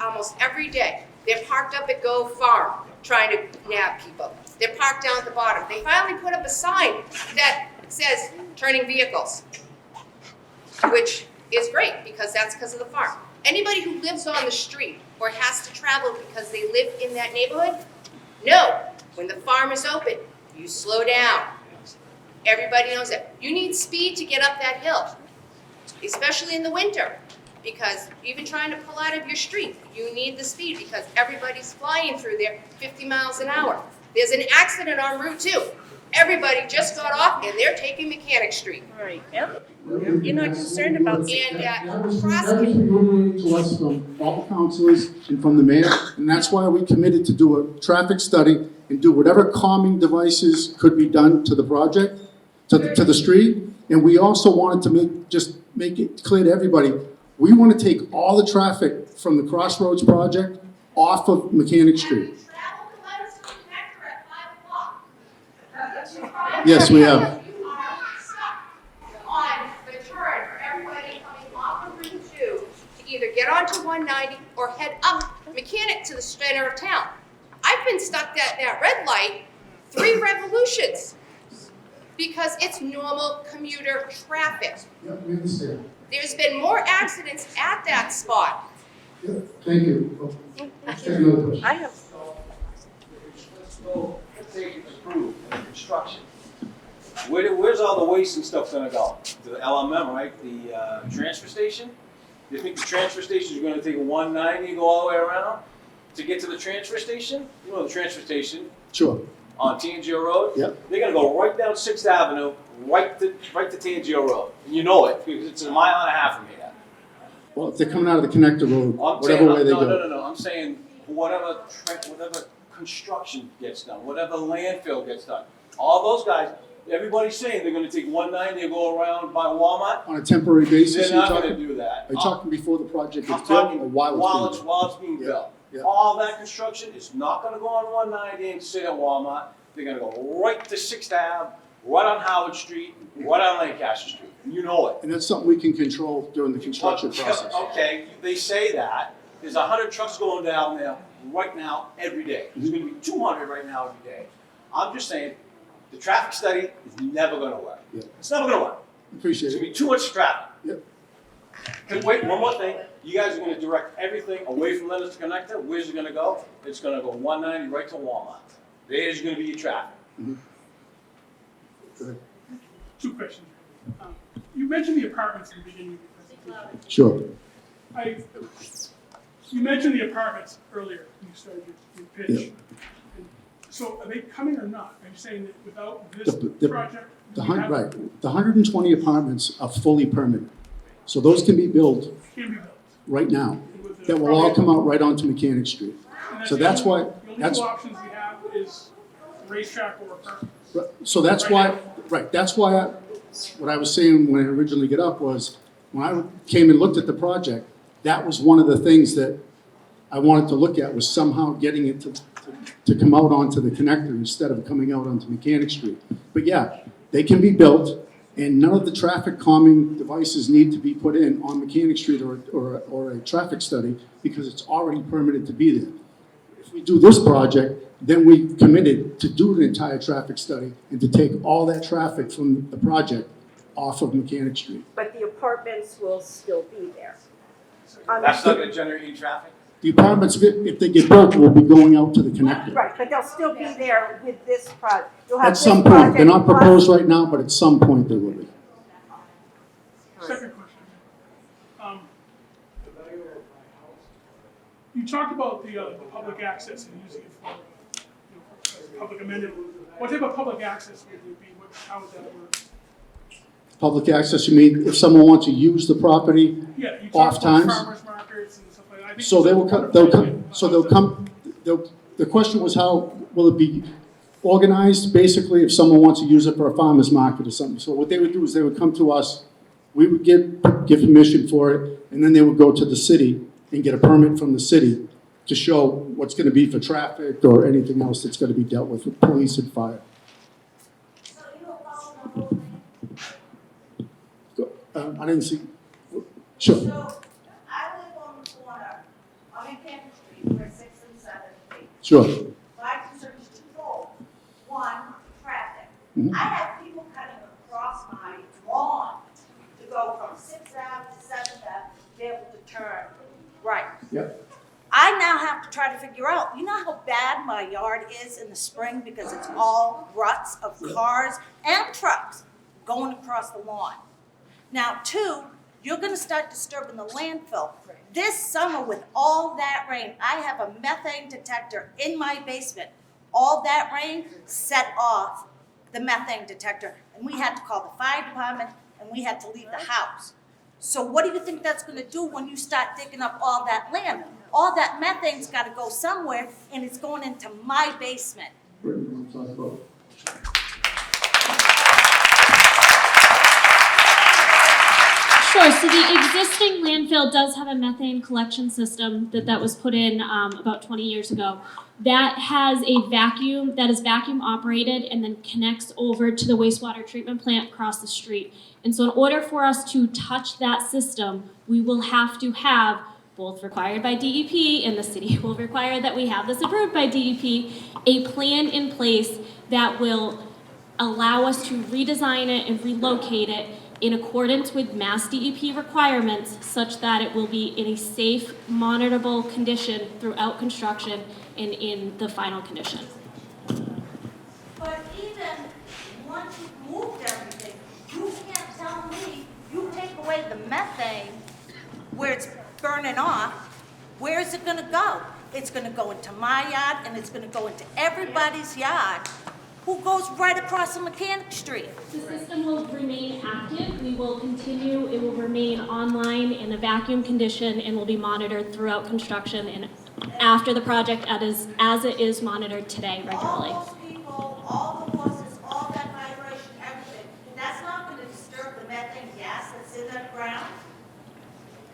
almost every day. They're parked up at Go Farm trying to nab people. They're parked down at the bottom. They finally put up a sign that says turning vehicles, which is great because that's because of the farm. Anybody who lives on the street or has to travel because they live in that neighborhood, no, when the farm is open, you slow down. Everybody knows that. You need speed to get up that hill, especially in the winter, because even trying to pull out of your street, you need the speed because everybody's flying through there 50 miles an hour. There's an accident on Route 2. Everybody just got off and they're taking Mechanic Street. Right, yep. You're not concerned about And safety. That was reiterated to us from all the councilors and from the mayor, and that's why we committed to do a traffic study and do whatever calming devices could be done to the project, to the street. And we also wanted to make it clear to everybody, we want to take all the traffic from the Crossroads project off of Mechanic Street. Yes, we have. You are stuck on the turn for everybody coming off of Route 2 to either get onto 190 or head up Mechanic to the center of town. I've been stuck at that red light 3 revolutions because it's normal commuter traffic. Yeah, we understand. There's been more accidents at that spot. Yeah, thank you. Let's take another question. I have, Let's say it's approved, construction. Where's all the waste and stuff gonna go? To the LMM, right? The transfer station? You think the transfer station is gonna take 190 and go all the way around to get to the transfer station? You know the transfer station Sure. on Tangier Road? Yep. They're gonna go right down 6th Avenue, right to Tangier Road. And you know it, because it's a mile and a half from here. Well, if they're coming out of the connector road, I'm whatever saying, way they no, go. no, I'm saying whatever construction gets done, whatever landfill gets done. All those guys, everybody's saying they're gonna take 190 and go around by Walmart. On a temporary basis, They're you're not gonna talking, do that. are you talking before the project I'm gets built talking or while it's being built? while it's being Yeah, built. yeah. All that construction is not gonna go on 190 and sit at Walmart. They're gonna go right to 6th Ave, right on Howard Street, right on Lancaster Street. You know it. And that's something we can control during the construction process. Okay, they say that. There's 100 trucks going down there right now, every day. There's gonna be 200 right now every day. I'm just saying, the traffic study is never gonna work. Yeah. It's never gonna work. Appreciate There's gonna it. be too much traffic. Yep. And wait, one more thing. You guys are gonna direct everything away from Leonard's Connector. Where's it gonna go? It's gonna go 190 right to Walmart. There's gonna be your traffic. Go ahead. 2 questions. You mentioned the apartments in the beginning of your presentation. Sure. You mentioned the apartments earlier, when you started your pitch. Yeah. And so are they coming or not? Are you saying that without this The- project? Right, the 120 apartments are fully permitted. So those can be built Can be built? right now. And with the That will all project- come out right onto Mechanic Street. and So the that's only- why, The only that's, two options we have is racetrack or apartments. so that's why, right, that's why what I was saying when I originally got up was, when I came and looked at the project, That was one of the things that I wanted to look at, was somehow getting it to come out onto the connector instead of coming out onto Mechanic Street. But yeah, they can be built, and none of the traffic calming devices need to be put in on Mechanic Street or a traffic study, because it's already permitted to be there. If we do this project, then we committed to do an entire traffic study and to take all that traffic from the project off of Mechanic Street. But the apartments will still be there. That's not gonna generate any traffic? The apartments, if they get built, will be going out to the connector. Right, but they'll still be there with this project. You'll have At this some point, they're not project proposed right now, but at some point they will be. Second question. You talked about the public access and using it for public amenity. What type of public access would it be? How would that work? Public access, you mean if someone wants to use the property Yeah, you off talked about times? farmers markets and stuff like that. I think So they will it's come, the question was, how will it be organized? Basically, if someone wants to use it for a farmer's market or something. So what they would do is they would come to us, we would give permission for it, and then they would go to the city and get a permit from the city to show what's gonna be for traffic or anything else that's gonna be dealt with police and fire. I didn't see, sure. So, I live on the corner, on Mechanic Street, where 6th and 7th Street. Sure. My concern is twofold. One, traffic. Mhm. I have people cutting across my lawn to go from 6th Ave to 7th Ave to be able to turn right. Yep. I now have to try to figure out, you know how bad my yard is in the spring because it's all ruts of cars and trucks going across the lawn. Now, two, you're gonna start disturbing the landfill. This summer with all that rain, I have a methane detector in my basement. All that rain set off the methane detector, and we had to call the fire department, and we had to leave the house. So what do you think that's gonna do when you start digging up all that land? All that methane's gotta go somewhere, and it's going into my basement. Sure, so the existing landfill does have a methane collection system that was put in about 20 years ago. That has a vacuum, that is vacuum operated and then connects over to the wastewater treatment plant across the street. And so in order for us to touch that system, we will have to have, both required by DEP, and the city will require that we have this approved by DEP, a plan in place that will allow us to redesign it and relocate it in accordance with Mass DEP requirements, such that it will be in a safe, monitorable condition throughout construction and in the final condition. But even once you've moved everything, you can't tell me, you take away the methane where it's burning off, where is it gonna go? It's gonna go into my yard and it's gonna go into everybody's yard who goes right across the Mechanic Street. The system will remain active. We will continue, it will remain online in a vacuum condition and will be monitored throughout construction and after the project as it is monitored today regularly. All those people, all the horses, all that vibration, everything, that's not gonna disturb the methane gas that's in that ground?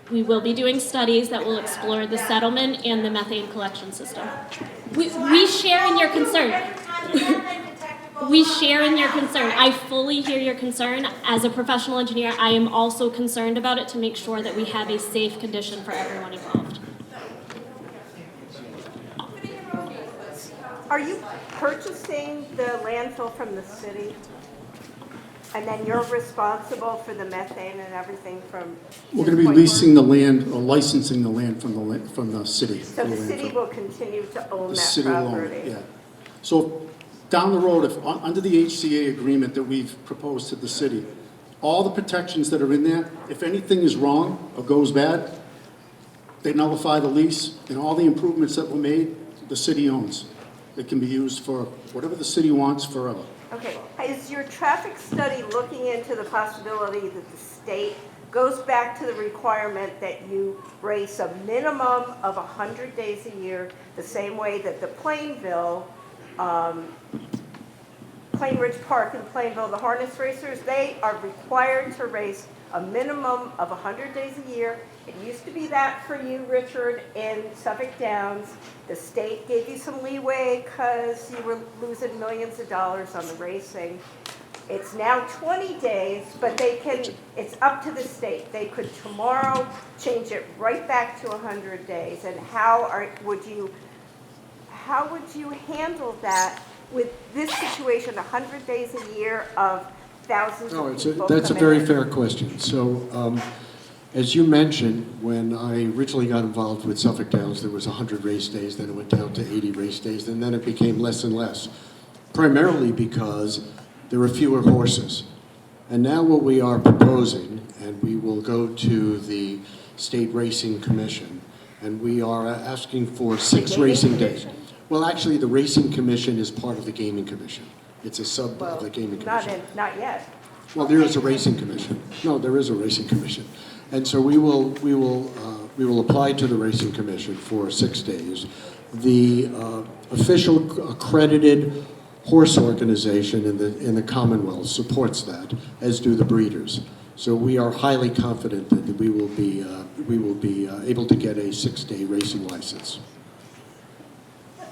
We will be doing studies that will explore the settlement and the methane collection system. We share in your concern. We share in your concern. I fully hear your concern. As a professional engineer, I am also concerned about it to make sure that we have a safe condition for everyone involved. Are you purchasing the landfill from the city? And then you're responsible for the methane and everything from? We're gonna be leasing the land or licensing the land from the city. So the for city landfill. will continue to own The that city will own it, property? yeah. So down the road, under the HCA agreement that we've proposed to the city, all the protections that are in there, if anything is wrong or goes bad, they nullify the lease, and all the improvements that were made, the city owns. It can be used for whatever the city wants forever. Okay, is your traffic study looking into the possibility that the state goes back to the requirement that you race a minimum of 100 days a year, the same way that the Plainville, Plain Ridge Park in Plainville, the harness racers, they are required to race a minimum of 100 days a year. It used to be that for you, Richard, in Suffolk Downs. The state gave you some leeway because you were losing millions of dollars on the racing. It's now 20 days, but it's up to the state. They could tomorrow change it right back to 100 days. And how would you handle that with this situation, 100 days a year of thousands of people That's a coming very in? fair question. So, as you mentioned, when I originally got involved with Suffolk Downs, there was 100 race days, then it went down to 80 race days, and then it became less and less, primarily because there were fewer horses. And now what we are proposing, and we will go to the State Racing Commission, and we are asking for 6 racing days. Well, actually, the Racing Commission is part of the Gaming Commission. It's a sub of the Gaming Commission. Not yet. Well, there is a Racing Commission. No, there is a Racing Commission. And so we will apply to the Racing Commission for 6 days. The official accredited horse organization in the Commonwealth supports that, as do the breeders. So we are highly confident that we will be able to get a 6-day racing license.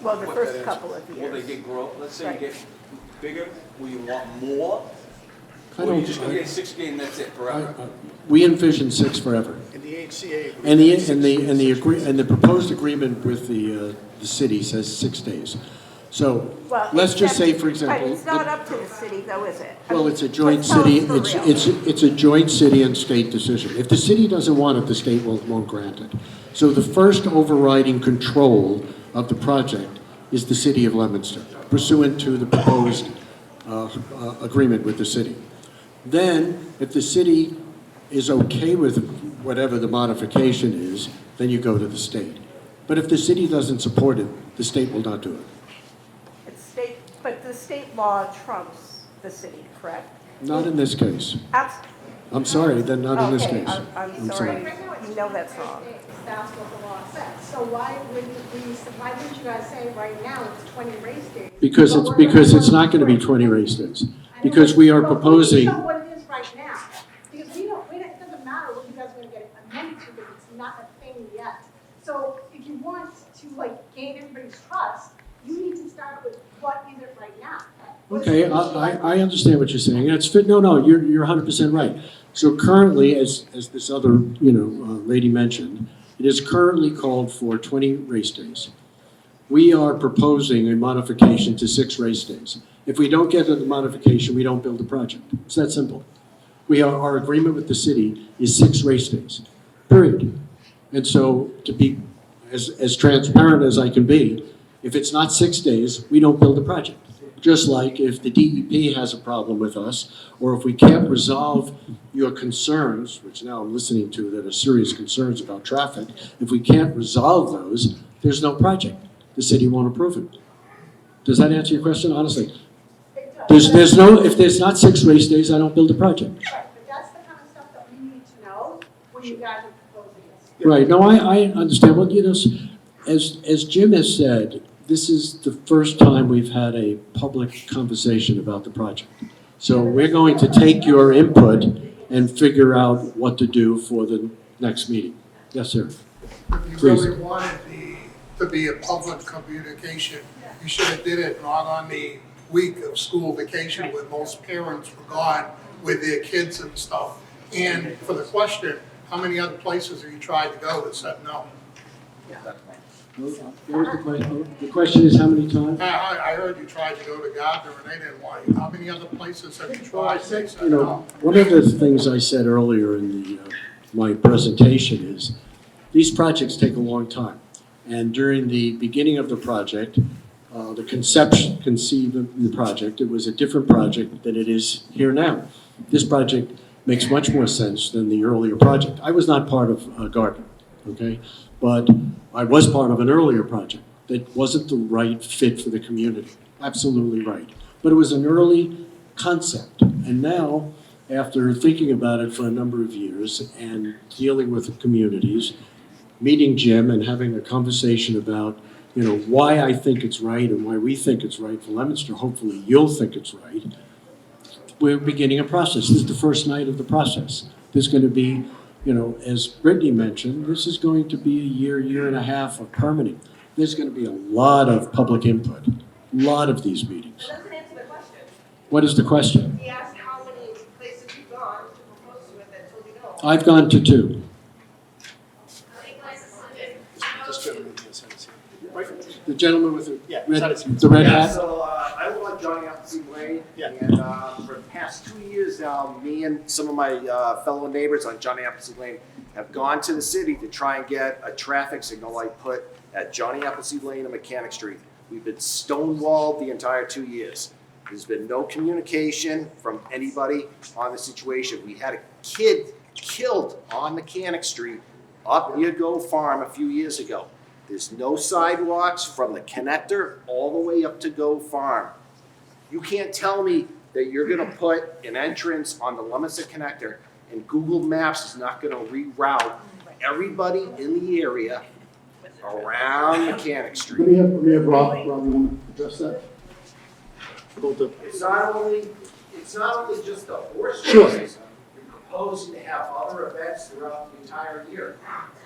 Well, the first couple of Will years. they get let's say Right. you get bigger, will you want more? I Or don't- you just gonna get 6 games, that's it forever? We envision 6 forever. And the HCA. And the proposed agreement with the city says 6 days. So Well, let's just say, for But example, it's not up to the city, though, is it? I well, mean, it's a joint let's tell city. us for real. It's a joint city and state decision. If the city doesn't want it, the state won't grant it. So the first overriding control of the project is the city of Leominster, pursuant to the proposed agreement with the city. Then, if the city is okay with whatever the modification is, then you go to the state. But if the city doesn't support it, the state will not do it. But the state law trumps the city, correct? Not in this case. Abs- I'm sorry, then not in this Okay, case. I'm sorry. You know that's wrong. That's what the law says. So why wouldn't you guys say right now it's 20 race days? Because it's not going to be 20 race days. Because we are proposing, We know what it is right now. Because it doesn't matter what you guys are going to get amended to, because it's not a thing yet. So if you want to gain everybody's trust, you need to start with what is it right now? okay, I understand what you're saying. That's fit. No, you're 100% right. So currently, as this other lady mentioned, it is currently called for 20 race days. We are proposing a modification to 6 race days. If we don't get the modification, we don't build the project. It's that simple. Our agreement with the city is 6 race days, period. And so to be as transparent as I can be, if it's not 6 days, we don't build the project. Just like if the DEP has a problem with us, or if we can't resolve your concerns, which now I'm listening to that are serious concerns about traffic, if we can't resolve those, there's no project. The city won't approve it. Does that answer your question, honestly? If there's not 6 race days, I don't build a project. Right, but that's the kind of stuff that we need to know when you guys are proposing this. Right, no, I understand. Well, as Jim has said, this is the first time we've had a public conversation about the project. So we're going to take your input and figure out what to do for the next meeting. Yes, sir. If you Please. really wanted to be a public communication, you should have did it not on the week of school vacation where most parents were gone with their kids and stuff. And for the question, how many other places have you tried to go that said no? The question is how many times? I heard you tried to go to Gardner and they didn't want you. How many other places have you Well, I tried? They said, said no. one of the things I said earlier in my presentation is these projects take a long time. And during the beginning of the project, the conceived of the project, it was a different project than it is here now. This project makes much more sense than the earlier project. I was not part of Gardner, okay? But I was part of an earlier project that wasn't the right fit for the community. Absolutely right. But it was an early concept. And now, after thinking about it for a number of years and dealing with the communities, meeting Jim and having a conversation about, why I think it's right and why we think it's right for Leominster, hopefully you'll think it's right, we're beginning a process. This is the first night of the process. There's going to be, you know, as Brittany mentioned, this is going to be a year, year and a half of permitting. There's going to be a lot of public input, a lot of these meetings. That doesn't answer the question. What is the question? He asked how many places you've gone to propose to it that told you no. I've gone to 2. How many places did The gentleman with Yeah, the red yeah, hat? so I live on Johnny Appleseed Lane, Yeah. and for the past 2 years now, me and some of my fellow neighbors on Johnny Appleseed Lane have gone to the city to try and get a traffic signal light put at Johnny Appleseed Lane and Mechanic Street. We've been stonewalled the entire 2 years. There's been no communication from anybody on the situation. We had a kid killed on Mechanic Street up near Go Farm a few years ago. There's no sidewalks from the connector all the way up to Go Farm. You can't tell me that you're gonna put an entrance on the Lemonster connector and Google Maps is not gonna reroute everybody in the area around Mechanic Street. Let me have Rob, you want to address that? About the- It's not only just the horse Sure. races. You're proposing to have other events throughout the entire year.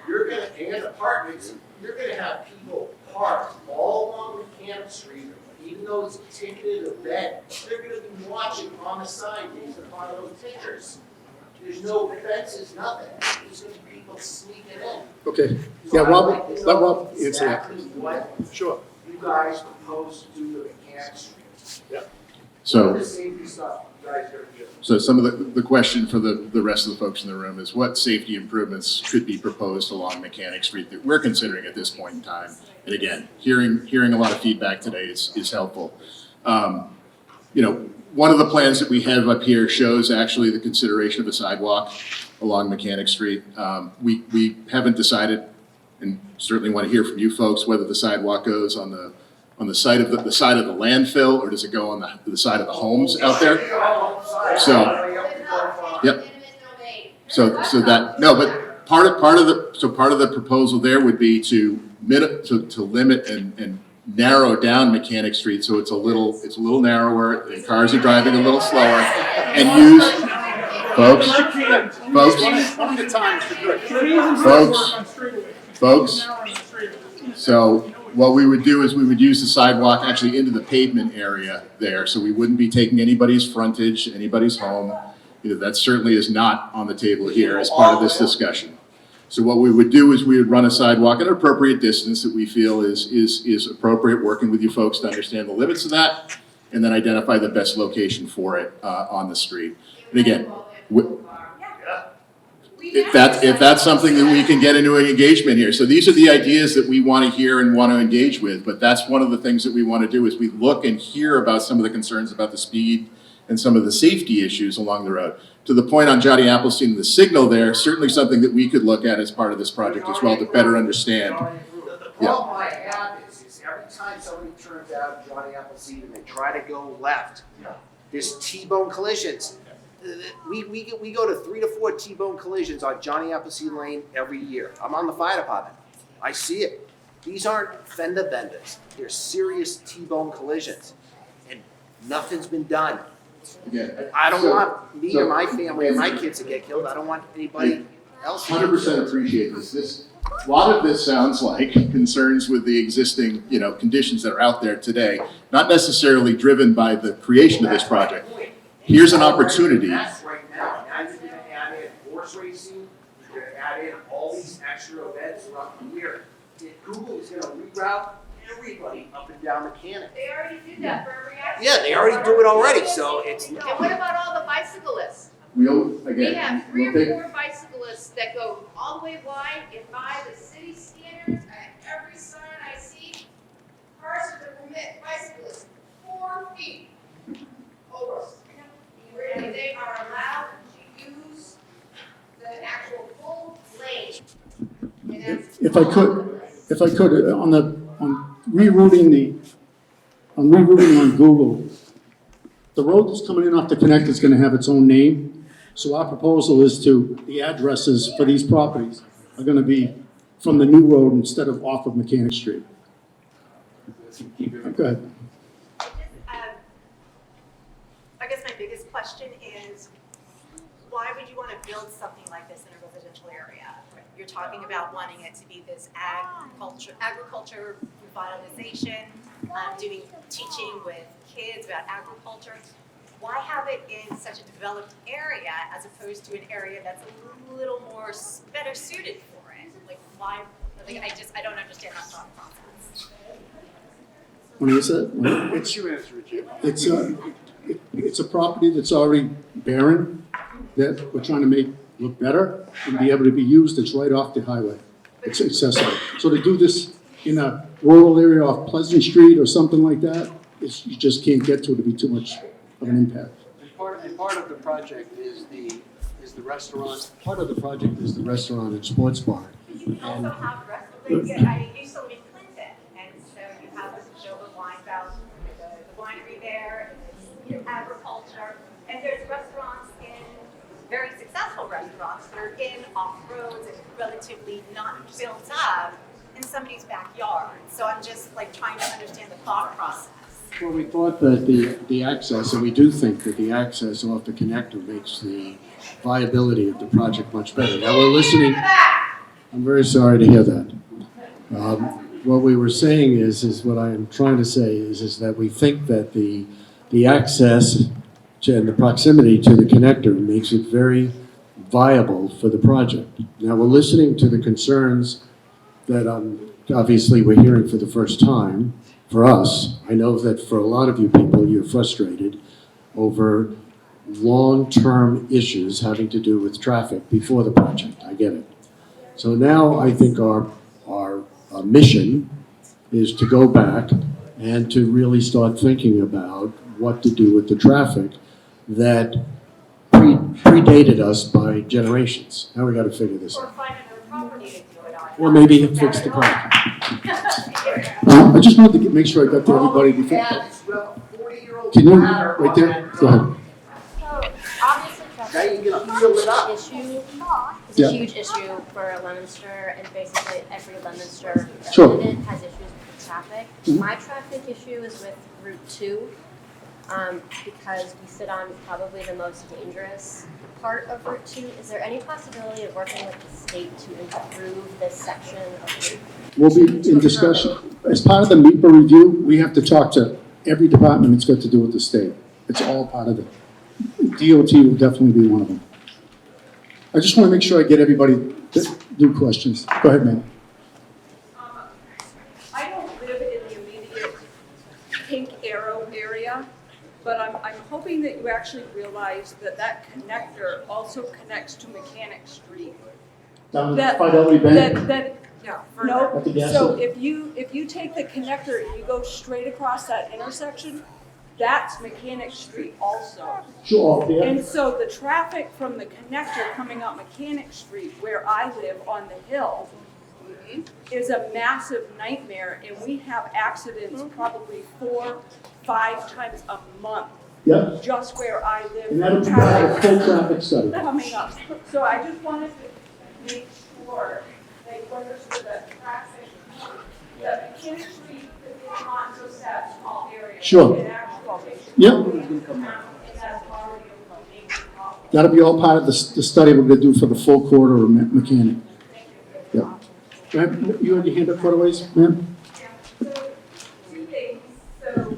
You're gonna, and apartments, you're gonna have people parked all along Mechanic Street, even though it's a ticketed event, they're gonna be watching on the sign based upon those pictures. There's no fences, nothing. There's gonna be people sneaking in. Okay, So yeah, I'd Rob, like to let know Rob answer that. exactly what Sure. you guys propose to do to Mechanic Street. So. What are the safety stuff you guys are gonna do? So some of the question for the rest of the folks in the room is what safety improvements could be proposed along Mechanic Street that we're considering at this point in time? And again, hearing a lot of feedback today is helpful. You know, one of the plans that we have up here shows actually the consideration of a sidewalk along Mechanic Street. We haven't decided, and certainly want to hear from you folks, whether the sidewalk goes on the side of the landfill, or does it go on the side of the homes out there? So, yep. So that, no, but part of the proposal there would be to limit and narrow down Mechanic Street so it's a little narrower, and cars are driving a little slower, and use, folks, so what we would do is we would use the sidewalk actually into the pavement area there, so we wouldn't be taking anybody's frontage, anybody's home. You know, that certainly is not on the table here as part of this discussion. So what we would do is we would run a sidewalk at an appropriate distance that we feel is appropriate, working with you folks to understand the limits of that, and then identify the best location for it on the street. And again, if that's something that we can get into an engagement here. So these are the ideas that we want to hear and want to engage with, but that's one of the things that we want to do is we look and hear about some of the concerns about the speed and some of the safety issues along the road. To the point on Johnny Appleseed and the signal there, certainly something that we could look at as part of this project as well to better understand. The problem I have is every time somebody turns out Johnny Appleseed and they try to go left, there's T-bone collisions. We go to 3 to 4 T-bone collisions on Johnny Appleseed Lane every year. I'm on the fire department. I see it. These aren't fender benders. They're serious T-bone collisions. And nothing's been done. Again, I don't want me or my family or my kids to get killed. I don't want anybody else to get 100% killed. appreciate this. A lot of this sounds like concerns with the existing, conditions that are out there today, not necessarily driven by the creation of this project. Here's an opportunity. That's right now. Now you're gonna add in horse racing, you're gonna add in all these extra events throughout the year. Google is gonna reroute everybody up and down Mechanic. They already did that for every accident. Yeah, they already do it already, so it's. And what about all the bicyclists? We We have 3 we'll or 4 bicyclists that go all the way wide and by the city standards, at every sign I see, cars are to permit bicyclists 4 feet over. And they are allowed to use the actual full lane. And that's If I could, on rerouting on Google, the road that's coming in off the connect is gonna have its own name. So our proposal is the addresses for these properties are gonna be from the new road instead of off of Mechanic Street. Go ahead. I guess my biggest question is, why would you want to build something like this in a residential area. You're talking about wanting it to be this agriculture revitalization, doing teaching with kids about agriculture. Why have it in such a developed area as opposed to an area that's a little more better suited for it? Like why? Like, I don't understand that thought process. When you said, What's your answer, Jim? it's a property that's already barren, that we're trying to make look better and be able to be used. It's right off the highway. It's accessible. So to do this in a rural area off Pleasant Street or something like that, you just can't get to it. It'd be too much of an impact. And part of the project is the restaurant. Part of the project is the restaurant and sports bar. You also have restaurants. I used to live in Clinton, and so you have this show of wine about the winery there, and there's agriculture, and there's restaurants very successful restaurants that are in off roads and relatively not built up in somebody's backyard. So I'm just like trying to understand the thought process. Well, we thought that the access, and we do think that the access off the connector makes the viability of the project much better. Now we're listening. I'm very sorry to hear that. What we were saying is what I am trying to say is that we think that the access and the proximity to the connector makes it very viable for the project. Now we're listening to the concerns that obviously we're hearing for the first time. For us, I know that for a lot of you people, you're frustrated over long-term issues having to do with traffic before the project. I get it. So now I think our mission is to go back and to really start thinking about what to do with the traffic that predated us by generations. Now we got to figure this Or out. find another property to do it on. Or maybe fix the problem. I just wanted to make sure I got to everybody before. Can you, right there? Go ahead. So obviously traffic is a huge issue. It's Yeah. a huge issue for Leominster, and basically every Leominster Sure. resident has issues with traffic. My traffic issue is with Route 2, because we sit on probably the most dangerous part of Route 2. Is there any possibility of working with the state to improve this section of Route? We'll be in discussion. As part of the MEPA review, we have to talk to every department that's got to do with the state. It's all part of it. DOT will definitely be one of them. I just want to make sure I get everybody to do questions. Go ahead, man. I don't live in the immediate pink arrow area, but I'm hoping that you actually realize that that connector also connects to Mechanic Street. Down That- at Fidelity Bank? Yeah, At the no, gas so station? if you take the connector and you go straight across that intersection, that's Mechanic Street also. Sure, yeah. And so the traffic from the connector coming up Mechanic Street, where I live on the hill, is a massive nightmare, and we have accidents probably 4-5 times a month. Yep. Just where I live. And that'll be part of a full traffic study. Coming up. So I just wanted to make sure that you understood that traffic, that Mechanic Street is not just that small area. Sure. It actually- Yep. And that's already a major problem. That'll be all part of the study we're going to do for the full corridor of Mechanic. Yeah. Go ahead. You had your hand up quite a ways, ma'am? So, two things. So,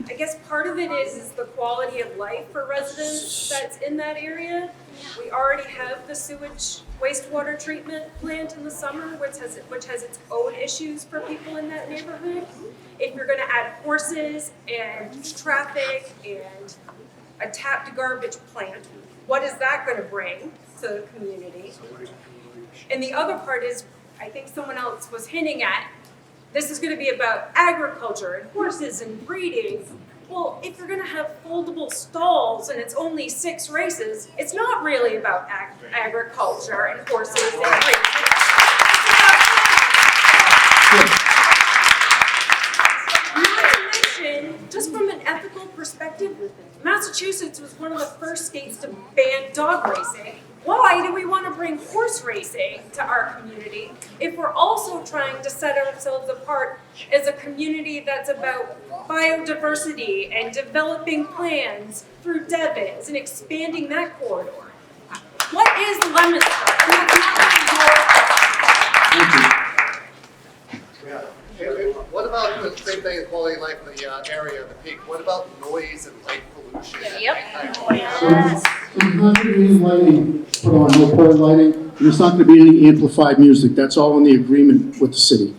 I guess part of it is the quality of life for residents that's in that area. We already have the sewage wastewater treatment plant in the summer, which has its own issues for people in that neighborhood. If you're gonna add horses and traffic and a tapped garbage plant, what is that gonna bring to the community? And the other part is, I think someone else was hinting at, this is gonna be about agriculture and horses and breeding. Well, if you're gonna have foldable stalls and it's only 6 races, it's not really about agriculture and horses and breeding. Not to mention, just from an ethical perspective, Massachusetts was one of the first states to ban dog racing. Why do we want to bring horse racing to our community if we're also trying to set ourselves apart as a community that's about biodiversity and developing plans through Devens and expanding that corridor? What is the limit? What about the same thing as quality of life in the area, the peak? What about noise and light pollution? There's not going to be any lighting put on, no pole lighting, and there's not going to be any amplified music. That's all in the agreement with the city.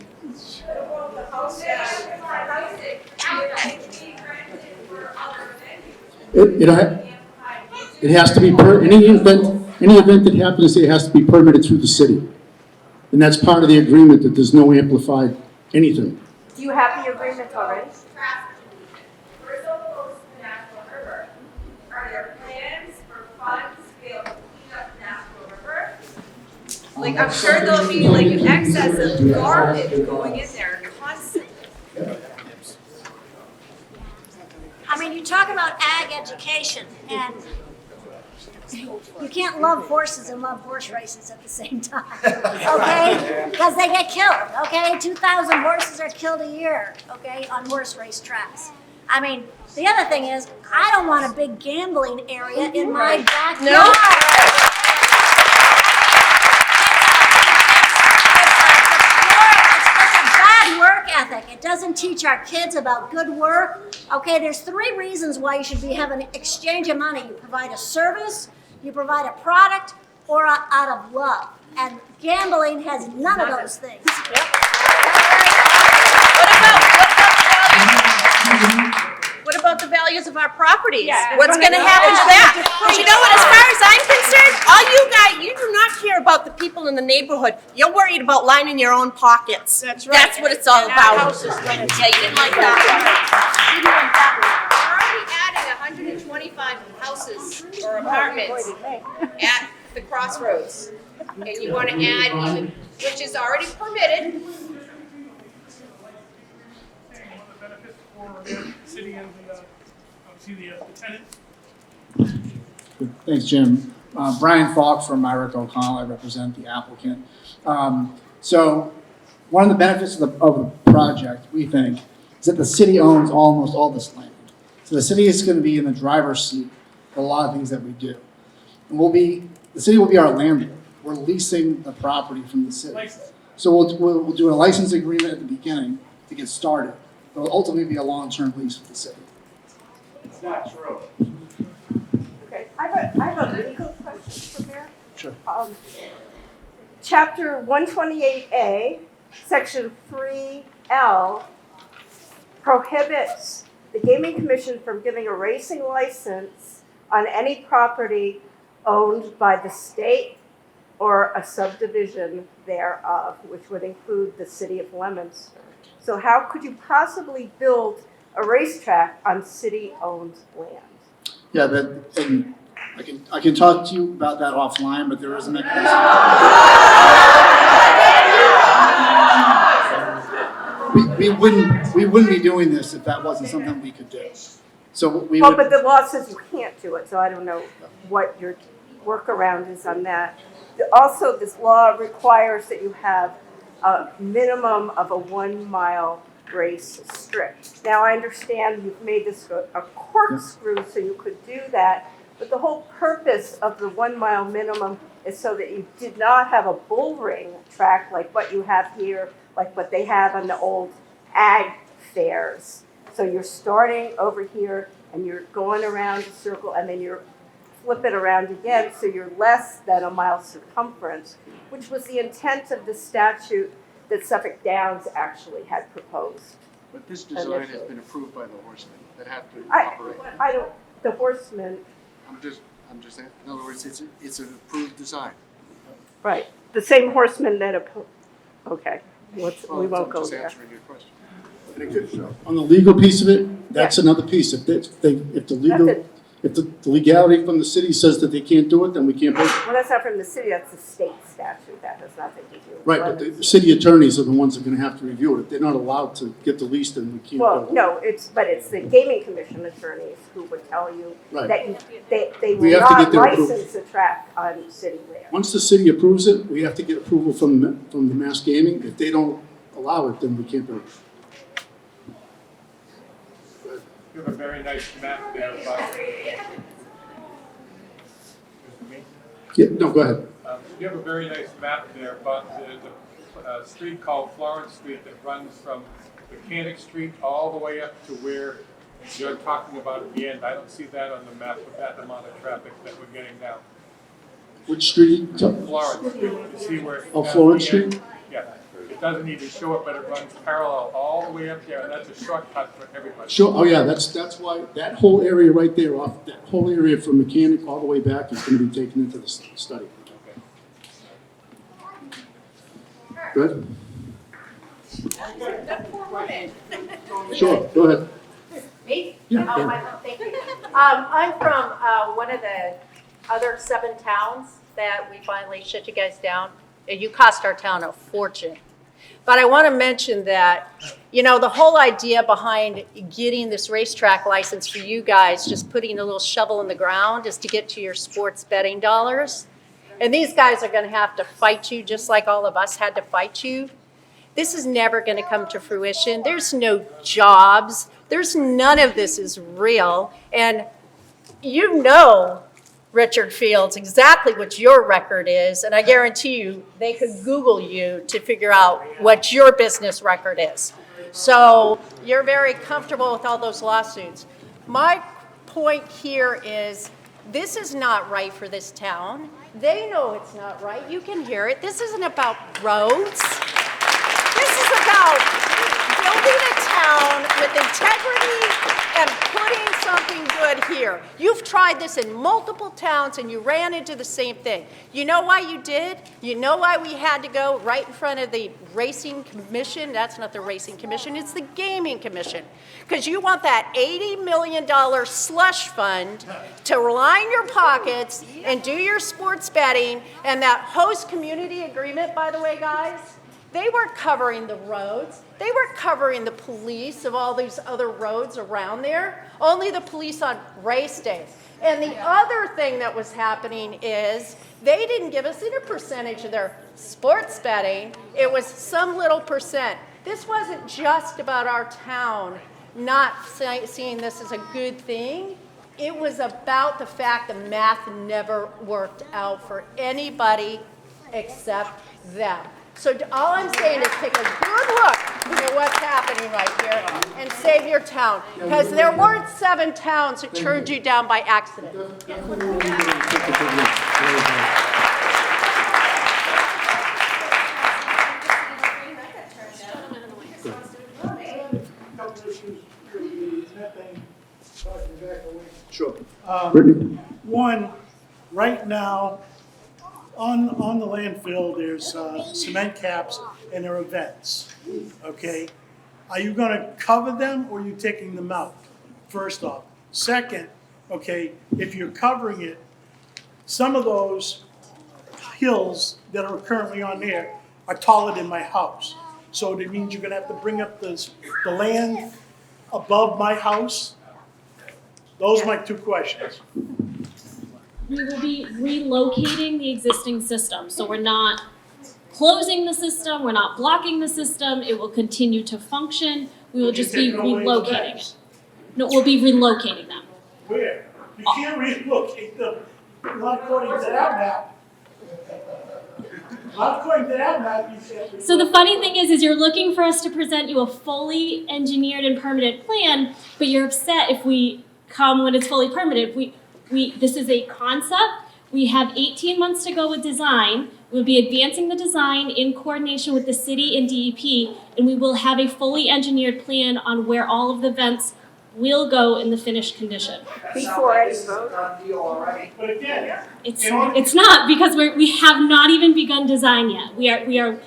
It has to be, any event that happens, it has to be permitted through the city. And that's part of the agreement, that there's no amplified anything. Do you have the agreement already? We're so close to the National River. Are there plans for funds to be able to clean up the National River? Like, I'm sure there'll be like an excess of garbage going in there constantly. I mean, you talk about ag education, and you can't love horses and love horse races at the same time, okay? Because they get killed, okay? 2,000 horses are killed a year, okay, on horse race tracks. I mean, the other thing is, I don't want a big gambling area in my backyard. Ethic. It doesn't teach our kids about good work. Okay, there's 3 reasons why you should be having an exchange of money. You provide a service, you provide a product, or out of love. And gambling has none of those things. What about the values of our properties? Yeah. What's going to happen to that? But you know what, as far as I'm concerned, all you guys, you do not care about the people in the neighborhood. You're worried about lining your own pockets. That's right. That's what it's all about. Yeah, you didn't like that. You didn't like that. We're already adding 125 houses or apartments at the crossroads. And you want to add even, which is already permitted. One of the benefits for the city and obviously the tenant. Thanks, Jim. Brian Falk from Myrick O'Connell. I represent the applicant. So one of the benefits of the project, we think, is that the city owns almost all this land. So the city is going to be in the driver's seat for a lot of things that we do. And the city will be our landlord. We're leasing the property from the city. So we'll do a license agreement at the beginning to get started. It will ultimately be a long-term lease with the city. It's not true. Okay, I have a legal question for Mayor. Sure. Chapter 128A, Section 3L prohibits the Gaming Commission from giving a racing license on any property owned by the state or a subdivision thereof, which would include the city of Leominster. So how could you possibly build a racetrack on city-owned land? Yeah, and I can talk to you about that offline, but there is a mechanism. We wouldn't be doing this if that wasn't something we could do. So But the law says you can't do it, so I don't know what your workaround is on that. Also, this law requires that you have a minimum of a 1 mile race strip. Now, I understand you've made this a corkscrew so you could do that, but the whole purpose of the 1 mile minimum is so that you did not have a bull ring track like what you have here, like what they have on the old ag fairs. So you're starting over here and you're going around a circle and then you're flip it around again, so you're less than a mile circumference, which was the intent of the statute that Suffolk Downs actually had proposed. But this design has been approved by the horsemen that have to I operate. the horsemen, I'm just saying, in other words, it's an approved design. right, the same horsemen that okay, we won't go Just there. answering your question. On the legal piece of it, that's another piece. If the legality from the city says that they can't do it, then we can't build it. Well, that's not from the city, that's the state statute, that has nothing to do with Right, but the city attorneys are the ones that are gonna have to review it. If they're not allowed to get the lease, then we can't Well, build it. no, it's the gaming commission attorneys who would tell you Right. that they We will have to not get their approval. license a track on city land. Once the city approves it, we have to get approval from the Mass Gaming. If they don't allow it, then we can't build it. You have a very nice map there, but. Yeah, no, go ahead. You have a very nice map there, but there's a street called Florence Street that runs from Mechanic Street all the way up to where you're talking about at the end. I don't see that on the map with that amount of traffic that we're getting now. Which street? Florence Street, you see where? Oh, at Florence the end- Street? Yeah, it doesn't even show it, but it runs parallel all the way up there, and that's a shortcut for everybody. Sure, oh yeah, that's why, that whole area right there, off, that whole area from Mechanic all the way back is gonna be taken into the study. Good? Sure, go ahead. Me? Yeah, Oh, yeah. thank you. I'm from one of the other 7 towns that we finally shut you guys down. You cost our town a fortune. But I want to mention that, you know, the whole idea behind getting this racetrack license for you guys, just putting a little shovel in the ground, is to get to your sports betting dollars. And these guys are going to have to fight you just like all of us had to fight you. This is never going to come to fruition. There's no jobs. There's none of this is real. And you know, Richard Fields, exactly what your record is. And I guarantee you, they could Google you to figure out what your business record is. So you're very comfortable with all those lawsuits. My point here is, this is not right for this town. They know it's not right. You can hear it. This isn't about roads. This is about building a town with integrity and putting something good here. You've tried this in multiple towns and you ran into the same thing. You know why you did? You know why we had to go right in front of the Racing Commission? That's not the Racing Commission, it's the Gaming Commission. Because you want that $80 million slush fund to line your pockets and do your sports betting. And that host community agreement, by the way, guys, they weren't covering the roads. They weren't covering the police of all these other roads around there. Only the police on race days. And the other thing that was happening is they didn't give us any percentage of their sports betting. It was some little percent. This wasn't just about our town not seeing this as a good thing. It was about the fact the math never worked out for anybody except them. So all I'm saying is take a good look at what's happening right here and save your town. Because there weren't 7 towns that turned you down by accident. Sure. Um, One, right now, on the landfill, there's cement caps and there are vents, okay? Are you gonna cover them or are you taking them out, first off? Second, okay, if you're covering it, some of those hills that are currently on there are taller than my house. So that means you're gonna have to bring up the land above my house? Those are my 2 questions. We will be relocating the existing system. So we're not closing the system, we're not blocking the system, it will continue to function. We will just be relocating it. No, we'll be relocating them. Where? You can't relocate them, not according to that map. Not according to that map, you can't. So the funny thing is you're looking for us to present you a fully engineered and permitted plan, but you're upset if we come when it's fully permitted. This is a concept. We have 18 months to go with design. We'll be advancing the design in coordination with the city and DEP, and we will have a fully engineered plan on where all of the vents will go in the finished condition. Before any vote? But again, It's not, because we have not even begun design yet. We are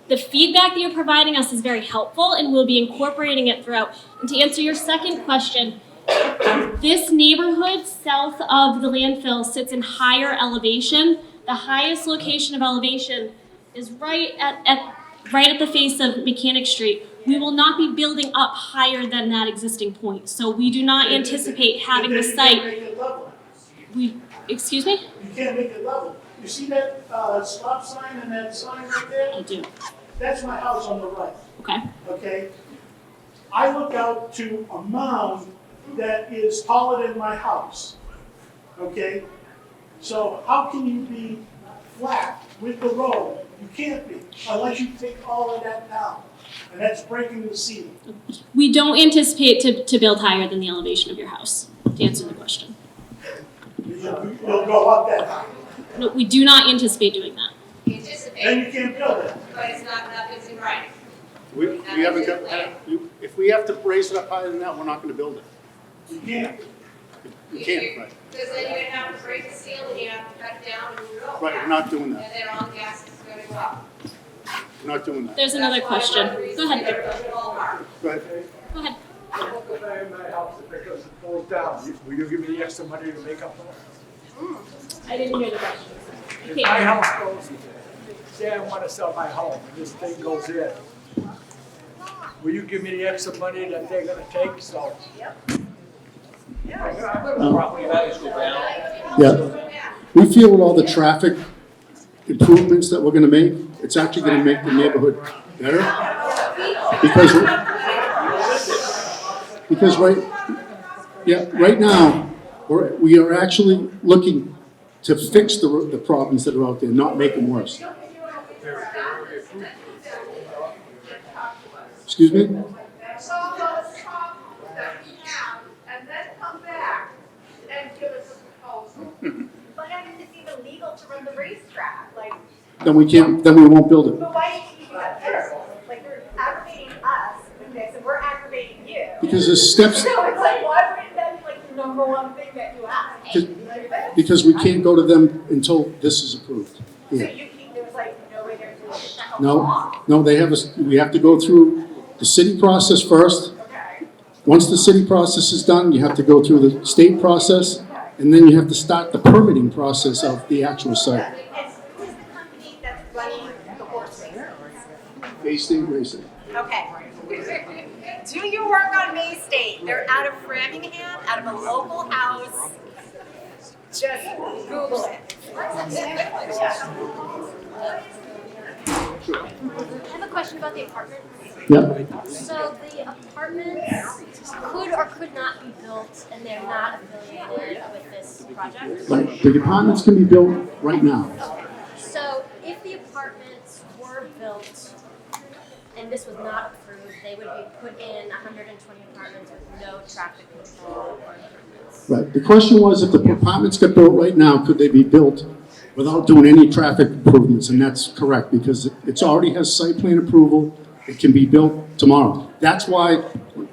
the feedback that you're providing us is very helpful, and we'll be incorporating it throughout. And to answer your second question, this neighborhood south of the landfill sits in higher elevation. The highest location of elevation is right at the face of Mechanic Street. We will not be building up higher than that existing point. So we do not anticipate having the site. Excuse me? You can't make it level. You see that stop sign and that sign right there? I do. That's my house on the right. Okay. Okay? I look out to a mound that is taller than my house. Okay? So how can you be flat with the road? You can't be, unless you take all of that down. And that's breaking the ceiling. We don't anticipate to build higher than the elevation of your house, to answer the question. You'll go up that high. No, we do not anticipate doing that. You anticipate. Then you can't build it. But it's not nothing's in writing. We haven't got, if we have to raise it up higher than that, we're not gonna build it. You can't. We can't, right? Because then you're gonna have to break the ceiling, you have to cut it down and move it over. Right, we're not doing And that. then all the gas is gonna go up. We're not doing that. There's another question. Go ahead. Go ahead. Go ahead. In my house, if it goes falls down, will you give me the extra money to make up for it? I didn't hear the question. If my house goes, say I want to sell my home, and this thing goes in, will you give me the extra money that they're gonna take, so? Property values go down. Yeah. We feel with all the traffic improvements that we're gonna make, it's actually gonna make the neighborhood better. Because right now, we are actually looking to fix the problems that are out there, not make them worse. Excuse me? Solve those problems that we have, and then come back and give us a proposal. But I mean, it's even legal to run the racetrack, like, Then we won't build it. but why do you do that first? Like, you're aggravating us with this, and we're aggravating you. Because there's steps, So it's like, why wouldn't that be like the number one thing that you ask? because we can't go to them until this is approved. So Yeah. you keep, there's like no way there's a shut No, we have to go through the city process first. Okay. Once the city process is done, you have to go through the state process, and then you have to start the permitting process of the actual site. And who's the company that's running the horse races? Bay State Racing. Okay. Do your work on May State. They're out of Framingham, out of a local house. Just Google it. I have a question about the apartments. Yep. So the apartments could or could not be built, and they're not affiliated with this project? Right. The apartments can be built right now. So if the apartments were built and this was not approved, they would be put in 120 apartments with no traffic control or improvements. Right. The question was, if the apartments get built right now, could they be built without doing any traffic improvements? And that's correct, because it already has site plan approval. It can be built tomorrow. That's why,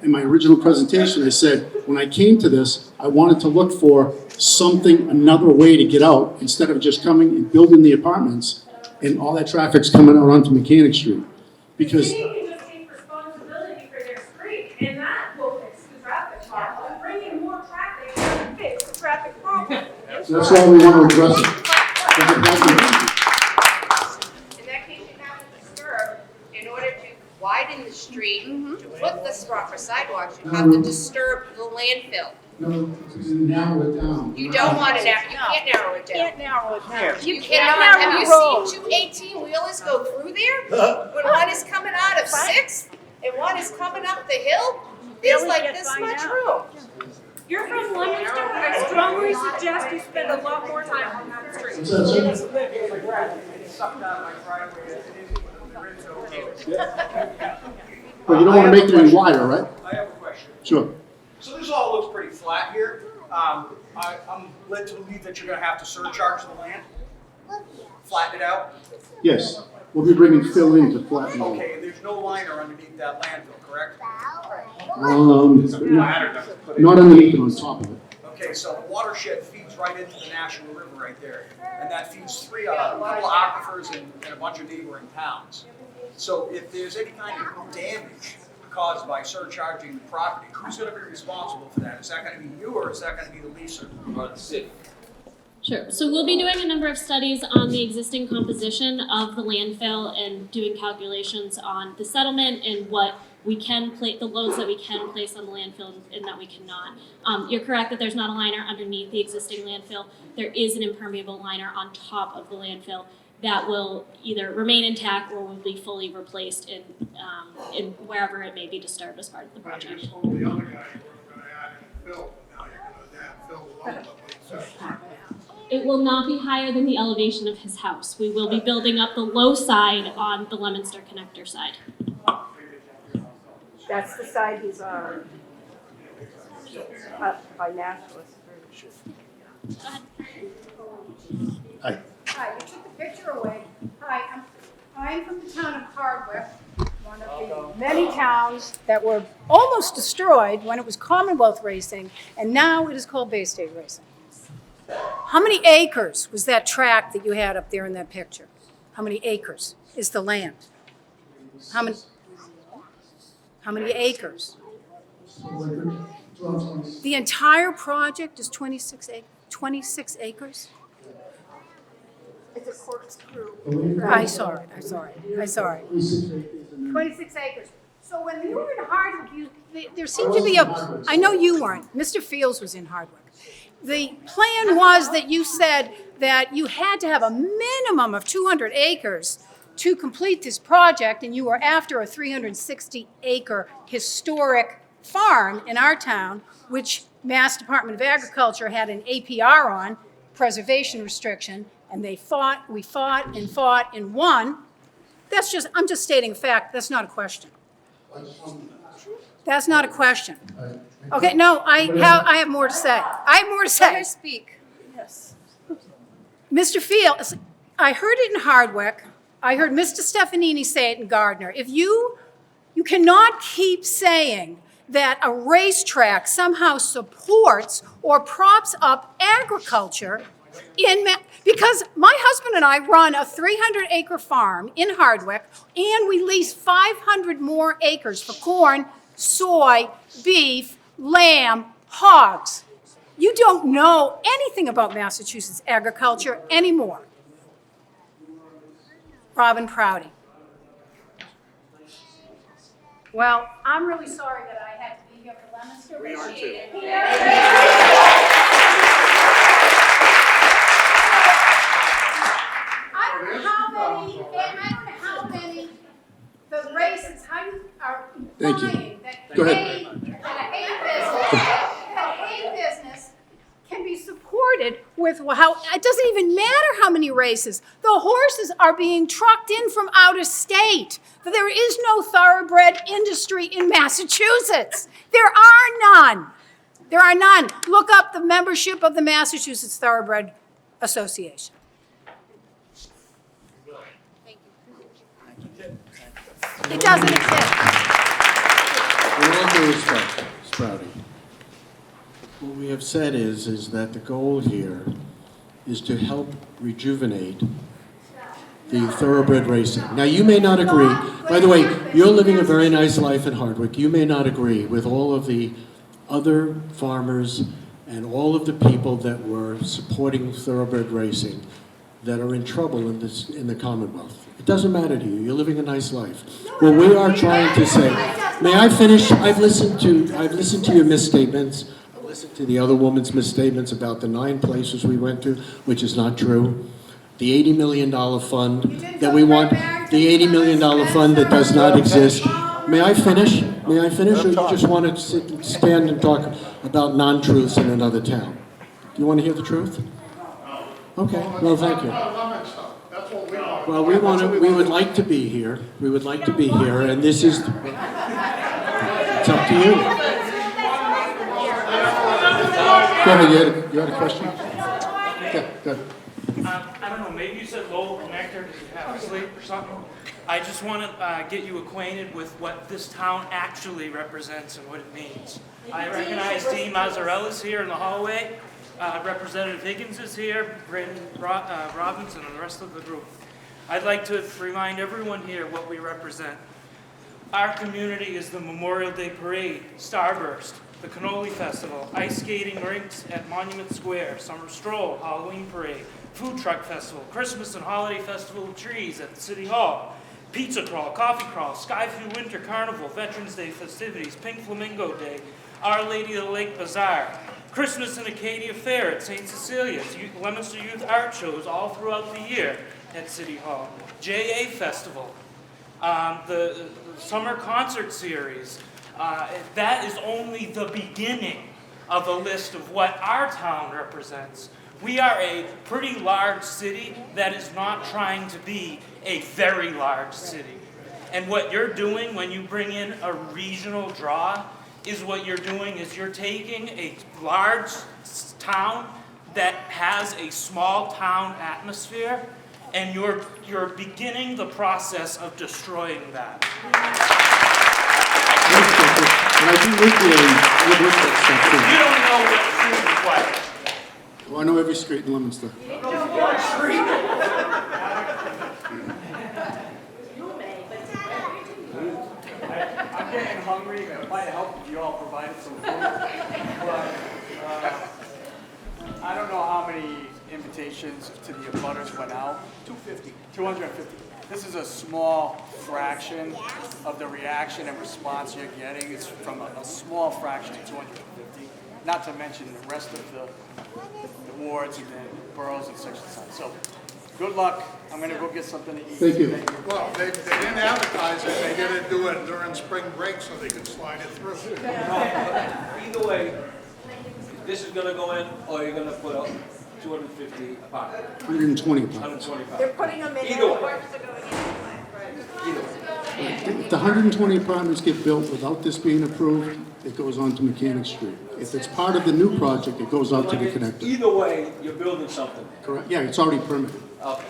in my original presentation, I said, when I came to this, I wanted to look for something, another way to get out, instead of just coming and building the apartments, and all that traffic's coming out onto Mechanic Street. Because City can just take responsibility for their street, and that will fix the traffic problem. Bringing more traffic doesn't fix the traffic problem. that's why we want to address it. In that case, you have to disturb, in order to widen the street, to put the proper sidewalks, you have to disturb the landfill. No, narrow it down. You don't want to narrow, you can't narrow it down. Can't narrow it down. You cannot, have you seen two 18-wheelers go through there? When one is coming out of Sixth and one is coming up the hill, there's like this much room. You're from Leominster, I strongly suggest you spend a lot more time on that street. What's that, sir? It's lit in the grass, it's sucked out of my driveway, as it is when the rinse over. But you don't want to make it any wider, right? I have a question. Sure. So this all looks pretty flat here. I'm led to believe that you're gonna have to surcharge the land, flatten it out. Yes. We'll be bringing fill in to flatten it. Okay, and there's no liner underneath that landfill, correct? Not underneath it, on top of it. Okay, so the watershed feeds right into the National River right there. And that feeds a couple of aquifers and a bunch of neighboring towns. So if there's any kind of damage caused by surcharging the property, who's gonna be responsible for that? Is that gonna be you, or is that gonna be the leaser? Or the city. Sure. So we'll be doing a number of studies on the existing composition of the landfill and doing calculations on the settlement and what we can place, the loads that we can place on the landfill and that we cannot. You're correct that there's not a liner underneath the existing landfill. There is an impermeable liner on top of the landfill that will either remain intact or will be fully replaced in wherever it may be disturbed as part of the project. You told the other guy you were gonna add in fill, now you're gonna add fill below the place. It will not be higher than the elevation of his house. We will be building up the low side on the Leominster connector side. That's the side he's on. Up by Nashville. Hi. Hi, you took the picture away. Hi, I'm from the town of Hardwick, one of the many towns that were almost destroyed when it was Commonwealth Racing, and now it is called Bay State Racing. How many acres was that tract that you had up there in that picture? How many acres is the land? How many acres? The entire project is 26 acres? It's a corkscrew. I saw it. 26 acres. So when you were in Hardwick, there seemed to be I know you weren't, Mr. Fields was in Hardwick. The plan was that you said that you had to have a minimum of 200 acres to complete this project, and you were after a 360-acre historic farm in our town, which Mass Department of Agriculture had an APR on, preservation restriction, and we fought and won. I'm just stating a fact. That's not a question. That's not a question. Okay, no, I have more to say. I have more to say. Let her speak. Yes. Mr. Fields, I heard it in Hardwick. I heard Mr. Stefanini say it in Gardner. If you cannot keep saying that a racetrack somehow supports or props up agriculture because my husband and I run a 300-acre farm in Hardwick, and we lease 500 more acres for corn, soy, beef, lamb, hogs. You don't know anything about Massachusetts agriculture anymore. Robin Prouty. Well, I'm really sorry that I had to be here for Leominster. We are too. I don't know how many the races, how you are Thank you. implying that Go ahead. that hay business can be supported with how, it doesn't even matter how many races. The horses are being trucked in from out of state. There is no thoroughbred industry in Massachusetts. There are none. There are none. Look up the membership of the Massachusetts Thoroughbred Association. It doesn't exist. In all due respect, Sprouty, what we have said is that the goal here is to help rejuvenate the thoroughbred racing. Now, you may not agree. By the way, you're living a very nice life in Hardwick. You may not agree with all of the other farmers and all of the people that were supporting thoroughbred racing that are in trouble in the Commonwealth. It doesn't matter to you. You're living a nice life. What we are trying to say, may I finish? I've listened to your misstatements. I've listened to the other woman's misstatements about the 9 places we went to, which is not true. The $80 million fund that we want, the $80 million fund that does not exist. May I finish? May I finish, or you just want to stand and talk about non-truths in another town? Do you want to hear the truth? Okay, well, thank you. Well, we would like to be here. We would like to be here, and this is, it's up to you. You had a question? Yeah, go ahead. I don't know, maybe you said Lowell Connector because you have sleep or something. I just want to get you acquainted with what this town actually represents and what it means. I recognize Dean Mazzarella's here in the hallway. Representative Higgins is here, Brandon Robinson, and the rest of the group. I'd like to remind everyone here what we represent. Our community is the Memorial Day Parade, Starburst, the Cannoli Festival, ice skating rinks at Monument Square, Summer Stroll, Halloween Parade, Food Truck Festival, Christmas and Holiday Festival of Trees at the City Hall, Pizza Crawl, Coffee Crawl, Skyview Winter Carnival, Veterans Day festivities, Pink Flamingo Day, Our Lady of the Lake Bazaar, Christmas and Acadia Fair at St. Cecilia's, Leominster Youth Art Shows all throughout the year at City Hall, JA Festival, the Summer Concert Series. That is only the beginning of a list of what our town represents We are a pretty large city that is not trying to be a very large city. And what you're doing when you bring in a regional draw is what you're doing is you're taking a large town that has a small town atmosphere, and you're beginning the process of destroying that. And I do live here and live with that You don't know what street is what. Well, I know every street in Leominster. I'm getting hungry. It might help if you all provided some food. But I don't know how many invitations to the abutters went out. 250. 250. This is a small fraction of the reaction and response you're getting. It's from a small fraction of 250. Not to mention the rest of the wards and the boroughs and such and such. So, good luck. I'm going to go get something to eat. Thank you. Well, they didn't advertise it, they didn't do it during spring break so they could slide it through. Either way, this is gonna go in, or you're gonna put up 250 apartments. 120 apartments. 125. They're putting them in. Either way. If the 120 apartments get built without this being approved, it goes on to Mechanic Street. If it's part of the new project, it goes out to the connector. Either way, you're building something. Correct? Yeah, it's already permitted. Okay.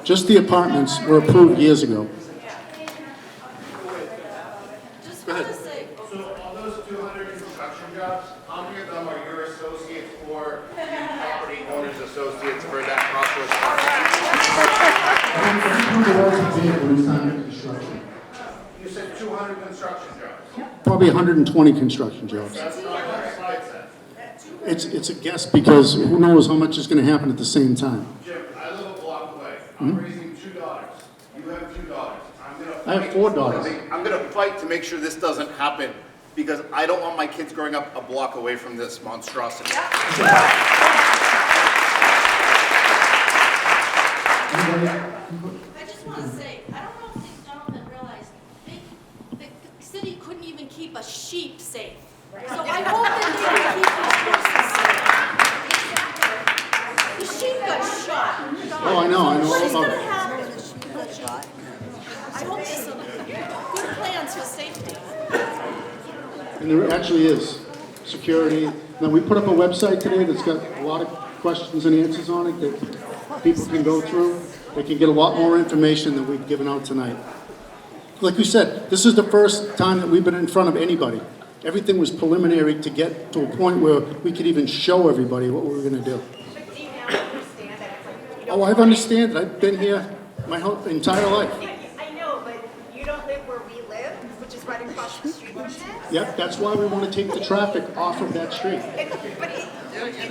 Just the apartments were approved years ago. Go ahead. So on those 200 construction jobs, how many of them are your associates or the property owner's associates for that crossroads? You said 200 construction jobs. Probably 120 construction jobs. That's not what the slide says. It's a guess because who knows how much is going to happen at the same time. Jim, I live a block away. I'm raising 2 daughters. You have 2 daughters. I have 4 daughters. I'm going to fight to make sure this doesn't happen because I don't want my kids growing up a block away from this monstrosity. I just want to say, I don't know if these gentlemen realize, the city couldn't even keep a sheep safe. So I hope that they can keep the horses safe. The sheep got shot. Oh, I know What is all going about to it. happen when the sheep got shot? I hope there's some good plans for safety. And there actually is. Security. Now, we put up a website today that's got a lot of questions and answers on it that people can go through. They can get a lot more information than we've given out tonight. Like you said, this is the first time that we've been in front of anybody. Everything was preliminary to get to a point where we could even show everybody what we were going to do. But do you now understand that it's like, Oh, I understand. I've been here my whole entire life. Yeah, I know, but you don't live where we live, which is right across the street from this. Yep, that's why we want to take the traffic off of that street. But it's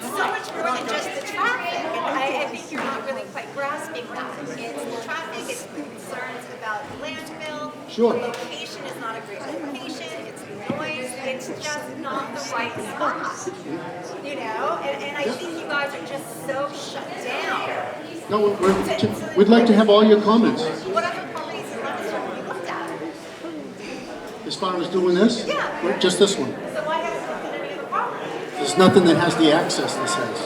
so much more than just the traffic, and I think you're not really quite grasping that. It's the traffic, it's the concerns about the landfill. Sure. The location is not a great location, it's the noise, it's just not the right spot. You know, and I think you guys are just so shut down. No, we'd like to have all your comments. What other properties in Leominster have you looked at? As far as doing this? Yeah. Just this one. So why haven't you looked at any other properties? There's nothing that has the access this has.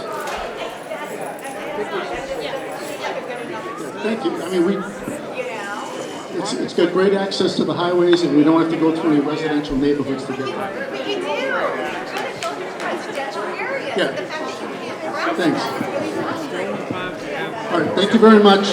Thank you. I mean, it's got great access to the highways, and we don't have to go through any residential neighborhoods to get there. But you do. You're going to go through residential areas. Yeah. The fact that you can't grasp Thanks. that is really frustrating. All right, thank you very much.